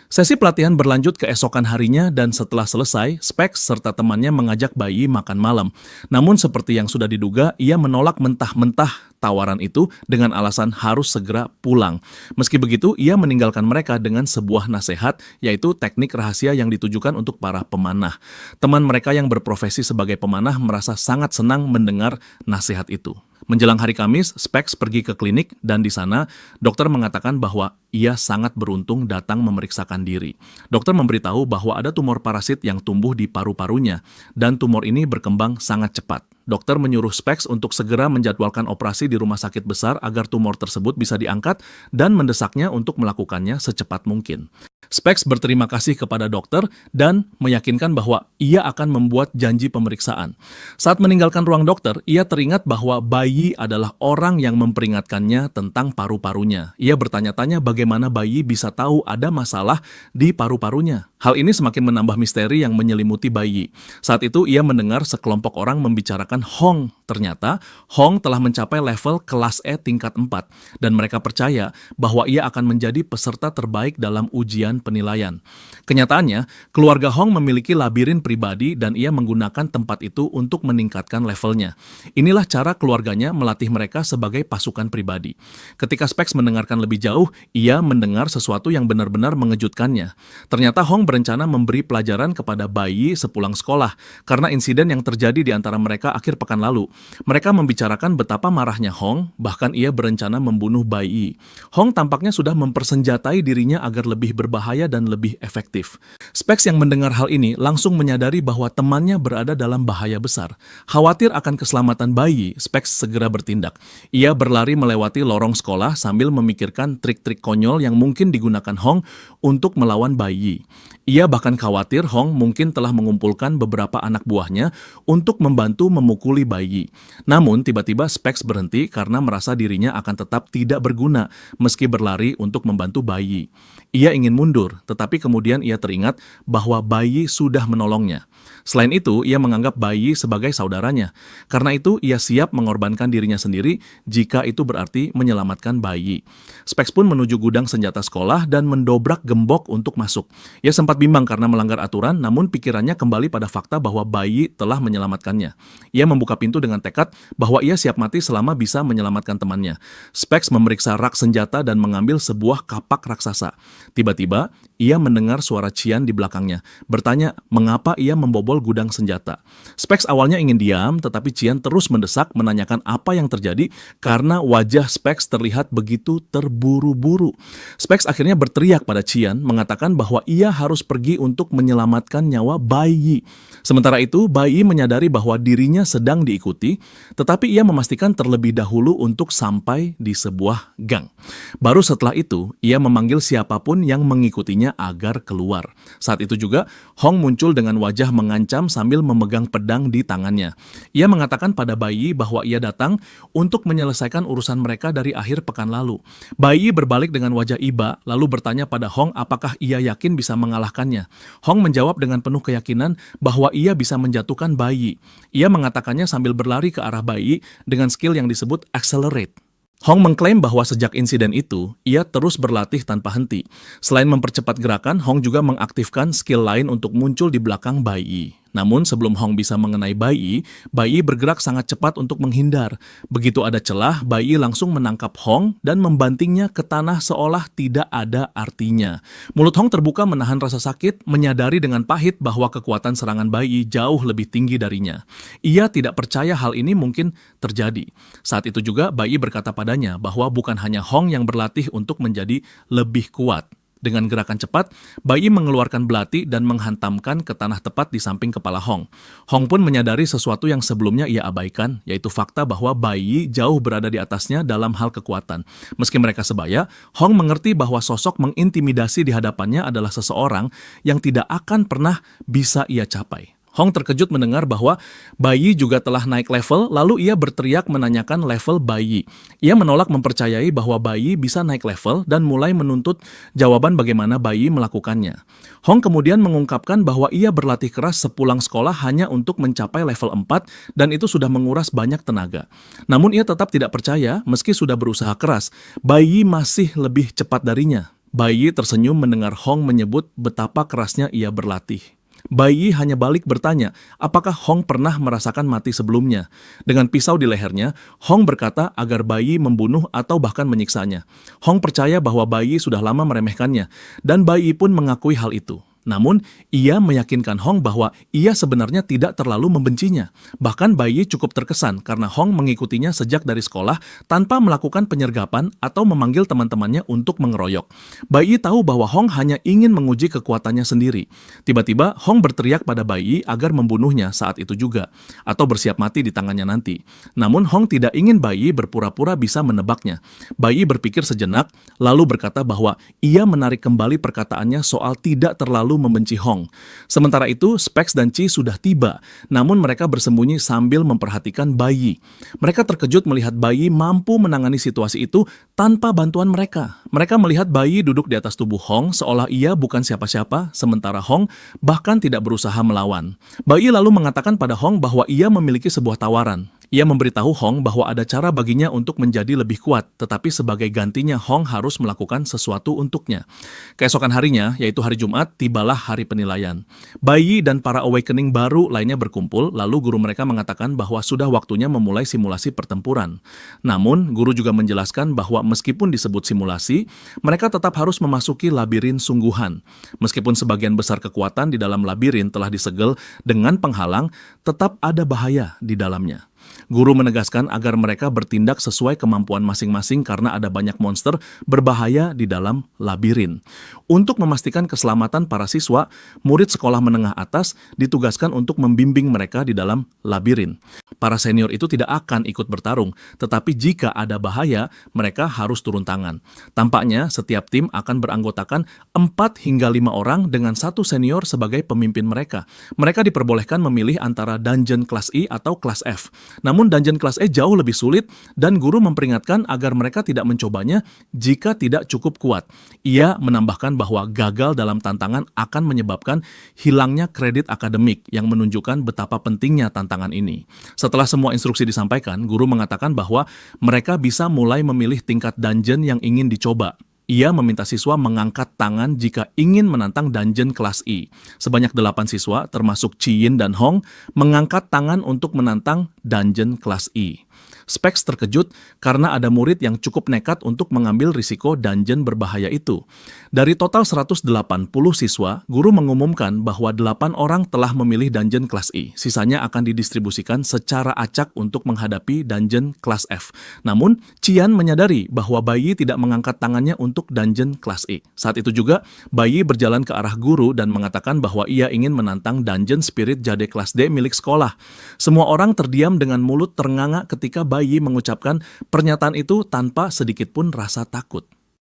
Sesi pelatihan berlanjut keesokan harinya dan setelah selesai, Specs serta temannya mengajak Bai Yi makan malam. Namun seperti yang sudah diduga, ia menolak mentah-mentah tawaran itu dengan alasan harus segera pulang. Meski begitu, ia meninggalkan mereka dengan sebuah nasihat, yaitu teknik rahasia yang ditujukan untuk para pemanah. Teman mereka yang berprofesi sebagai pemanah merasa sangat senang mendengar nasihat itu. Menjelang hari Kamis, Specs pergi ke klinik dan di sana dokter mengatakan bahwa ia sangat beruntung datang memeriksakan diri. Dokter memberitahu bahwa ada tumor parasit yang tumbuh di paru-parunya dan tumor ini berkembang sangat cepat. Dokter menyuruh Specs untuk segera menjadwalkan operasi di rumah sakit besar agar tumor tersebut bisa diangkat dan mendesaknya untuk melakukannya secepat mungkin. Specs berterima kasih kepada dokter dan meyakinkan bahwa ia akan membuat janji pemeriksaan. Saat meninggalkan ruang dokter, ia teringat bahwa Bai Yi adalah orang yang memperingatkannya tentang paru-parunya. Ia bertanya-tanya bagaimana Bai Yi bisa tahu ada masalah di paru-parunya. Hal ini semakin menambah misteri yang menyelimuti Bai Yi. Saat itu ia mendengar sekelompok orang membicarakan Hong. Ternyata Hong telah mencapai level kelas E tingkat 4 dan mereka percaya bahwa ia akan menjadi peserta terbaik dalam ujian penilaian. Kenyataannya, keluarga Hong memiliki labirin pribadi dan ia menggunakan tempat itu untuk meningkatkan levelnya. Inilah cara keluarganya melatih mereka sebagai pasukan pribadi. Ketika Specs mendengarkan lebih jauh, ia mendengar sesuatu yang benar-benar mengejutkannya. Ternyata Hong berencana memberi pelajaran kepada Bai Yi sepulang sekolah karena insiden yang terjadi di antara mereka akhir pekan lalu. Mereka membicarakan betapa marahnya Hong, bahkan ia berencana membunuh Bai Yi. Hong tampaknya sudah mempersenjatai dirinya agar lebih berbahaya dan lebih efektif. Specs yang mendengar hal ini langsung menyadari bahwa temannya berada dalam bahaya besar. Khawatir akan keselamatan Bai Yi, Specs segera bertindak. Ia berlari melewati lorong sekolah sambil memikirkan trik-trik konyol yang mungkin digunakan Hong untuk melawan Bai Yi. Ia bahkan khawatir Hong mungkin telah mengumpulkan beberapa anak buahnya untuk membantu memukuli Bai Yi. Namun tiba-tiba Specs berhenti karena merasa dirinya akan tetap tidak berguna meski berlari untuk membantu Bai Yi. Ia ingin mundur, tetapi kemudian ia teringat bahwa Bai Yi sudah menolongnya. Selain itu, ia menganggap Bai Yi sebagai saudaranya. Karena itu, ia siap mengorbankan dirinya sendiri jika itu berarti menyelamatkan Bai Yi. Specs pun menuju gudang senjata sekolah dan mendobrak gembok untuk masuk. Ia sempat bimbang karena melanggar aturan, namun pikirannya kembali pada fakta bahwa Bai Yi telah menyelamatkannya. Ia membuka pintu dengan tekad bahwa ia siap mati selama bisa menyelamatkan temannya. Specs memeriksa rak senjata dan mengambil sebuah kapak raksasa. Tiba-tiba, ia mendengar suara Qian di belakangnya, bertanya mengapa ia membobol gudang senjata. Specs awalnya ingin diam, tetapi Qian terus mendesak menanyakan apa yang terjadi karena wajah Specs terlihat begitu terburu-buru. Specs akhirnya berteriak pada Qian, mengatakan bahwa ia harus pergi untuk menyelamatkan nyawa Bai Yi. Sementara itu, Bai Yi menyadari bahwa dirinya sedang diikuti, tetapi ia memastikan terlebih dahulu untuk sampai di sebuah gang. Baru setelah itu, ia memanggil siapapun yang mengikutinya agar keluar. Saat itu juga, Hong muncul dengan wajah mengancam sambil memegang pedang di tangannya. Ia mengatakan pada Bai Yi bahwa ia datang untuk menyelesaikan urusan mereka dari akhir pekan lalu. Bai Yi berbalik dengan wajah iba, lalu bertanya pada Hong apakah ia yakin bisa mengalahkannya. Hong menjawab dengan penuh keyakinan bahwa ia bisa menjatuhkan Bai Yi. Ia mengatakannya sambil berlari ke arah Bai Yi dengan skill yang disebut Accelerate. Hong mengklaim bahwa sejak insiden itu, ia terus berlatih tanpa henti. Selain mempercepat gerakan, Hong juga mengaktifkan skill lain untuk muncul di belakang Bai Yi. Namun sebelum Hong bisa mengenai Bai, Bai bergerak sangat cepat untuk menghindar. Begitu ada celah, Bai langsung menangkap Hong dan membantingnya ke tanah seolah tidak ada artinya. Mulut Hong terbuka menahan rasa sakit, menyadari dengan pahit bahwa kekuatan serangan Bai jauh lebih tinggi darinya. Ia tidak percaya hal ini mungkin terjadi. Saat itu juga Bai berkata padanya bahwa bukan hanya Hong yang berlatih untuk menjadi lebih kuat. Dengan gerakan cepat, Bai mengeluarkan belati dan menghantamkan ke tanah tepat di samping kepala Hong. Hong pun menyadari sesuatu yang sebelumnya ia abaikan, yaitu fakta bahwa Bai jauh berada di atasnya dalam hal kekuatan. Meski mereka sebaya, Hong mengerti bahwa sosok mengintimidasi di hadapannya adalah seseorang yang tidak akan pernah bisa ia capai. Hong terkejut mendengar bahwa Bai juga telah naik level, lalu ia berteriak menanyakan level Bai. Ia menolak mempercayai bahwa Bai bisa naik level dan mulai menuntut jawaban bagaimana Bai melakukannya. Hong kemudian mengungkapkan bahwa ia berlatih keras sepulang sekolah hanya untuk mencapai level 4 dan itu sudah menguras banyak tenaga. Namun ia tetap tidak percaya meski sudah berusaha keras, Bai masih lebih cepat darinya. Bai tersenyum mendengar Hong menyebut betapa kerasnya ia berlatih. Bai hanya balik bertanya, apakah Hong pernah merasakan mati sebelumnya? Dengan pisau di lehernya, Hong berkata agar Bai membunuh atau bahkan menyiksanya. Hong percaya bahwa Bai sudah lama meremehkannya, dan Bai pun mengakui hal itu. Namun, ia meyakinkan Hong bahwa ia sebenarnya tidak terlalu membencinya. Bahkan Bai cukup terkesan karena Hong mengikutinya sejak dari sekolah tanpa melakukan penyergapan atau memanggil teman-temannya untuk mengeroyok. Bai tahu bahwa Hong hanya ingin menguji kekuatannya sendiri. Tiba-tiba, Hong berteriak pada Bai agar membunuhnya saat itu juga, atau bersiap mati di tangannya nanti. Namun, Hong tidak ingin Bai berpura-pura bisa menebaknya. Bai berpikir sejenak, lalu berkata bahwa ia menarik kembali perkataannya soal tidak terlalu membenci Hong. Sementara itu, Specs dan Chi sudah tiba, namun mereka bersembunyi sambil memperhatikan Bai. Mereka terkejut melihat Bai mampu menangani situasi itu tanpa bantuan mereka. Mereka melihat Bai duduk di atas tubuh Hong seolah ia bukan siapa-siapa, sementara Hong bahkan tidak berusaha melawan. Bai lalu mengatakan pada Hong bahwa ia memiliki sebuah tawaran. Ia memberitahu Hong bahwa ada cara baginya untuk menjadi lebih kuat, tetapi sebagai gantinya Hong harus melakukan sesuatu untuknya. Keesokan harinya, yaitu hari Jumat, tibalah hari penilaian. Bai dan para awakening baru lainnya berkumpul, lalu guru mereka mengatakan bahwa sudah waktunya memulai simulasi pertempuran. Namun, guru juga menjelaskan bahwa meskipun disebut simulasi, mereka tetap harus memasuki labirin sungguhan. Meskipun sebagian besar kekuatan di dalam labirin telah disegel dengan penghalang, tetap ada bahaya di dalamnya. Guru menegaskan agar mereka bertindak sesuai kemampuan masing-masing karena ada banyak monster berbahaya di dalam labirin. Untuk memastikan keselamatan para siswa, murid sekolah menengah atas ditugaskan untuk membimbing mereka di dalam labirin. Para senior itu tidak akan ikut bertarung, tetapi jika ada bahaya, mereka harus turun tangan. Tampaknya setiap tim akan beranggotakan 4 hingga 5 orang dengan satu senior sebagai pemimpin mereka. Mereka diperbolehkan memilih antara dungeon kelas I atau kelas F. Namun dungeon kelas E jauh lebih sulit dan guru memperingatkan agar mereka tidak mencobanya jika tidak cukup kuat. Ia menambahkan bahwa gagal dalam tantangan akan menyebabkan hilangnya kredit akademik yang menunjukkan betapa pentingnya tantangan ini. Setelah semua instruksi disampaikan, guru mengatakan bahwa mereka bisa mulai memilih tingkat dungeon yang ingin dicoba. Ia meminta siswa mengangkat tangan jika ingin menantang dungeon kelas I. Sebanyak 8 siswa, termasuk Chi-yin dan Hong, mengangkat tangan untuk menantang dungeon kelas I. Specs terkejut karena ada murid yang cukup nekat untuk mengambil risiko dungeon berbahaya itu. Dari total 180 siswa, guru mengumumkan bahwa 8 orang telah memilih dungeon kelas I. Sisanya akan didistribusikan secara acak untuk menghadapi dungeon kelas F. Namun, Qian menyadari bahwa Bai tidak mengangkat tangannya untuk dungeon kelas I. Saat itu juga, Bai berjalan ke arah guru dan mengatakan bahwa ia ingin menantang dungeon spirit jade kelas D milik sekolah. Semua orang terdiam dengan mulut ternganga ketika Bai mengucapkan pernyataan itu tanpa sedikit pun rasa takut.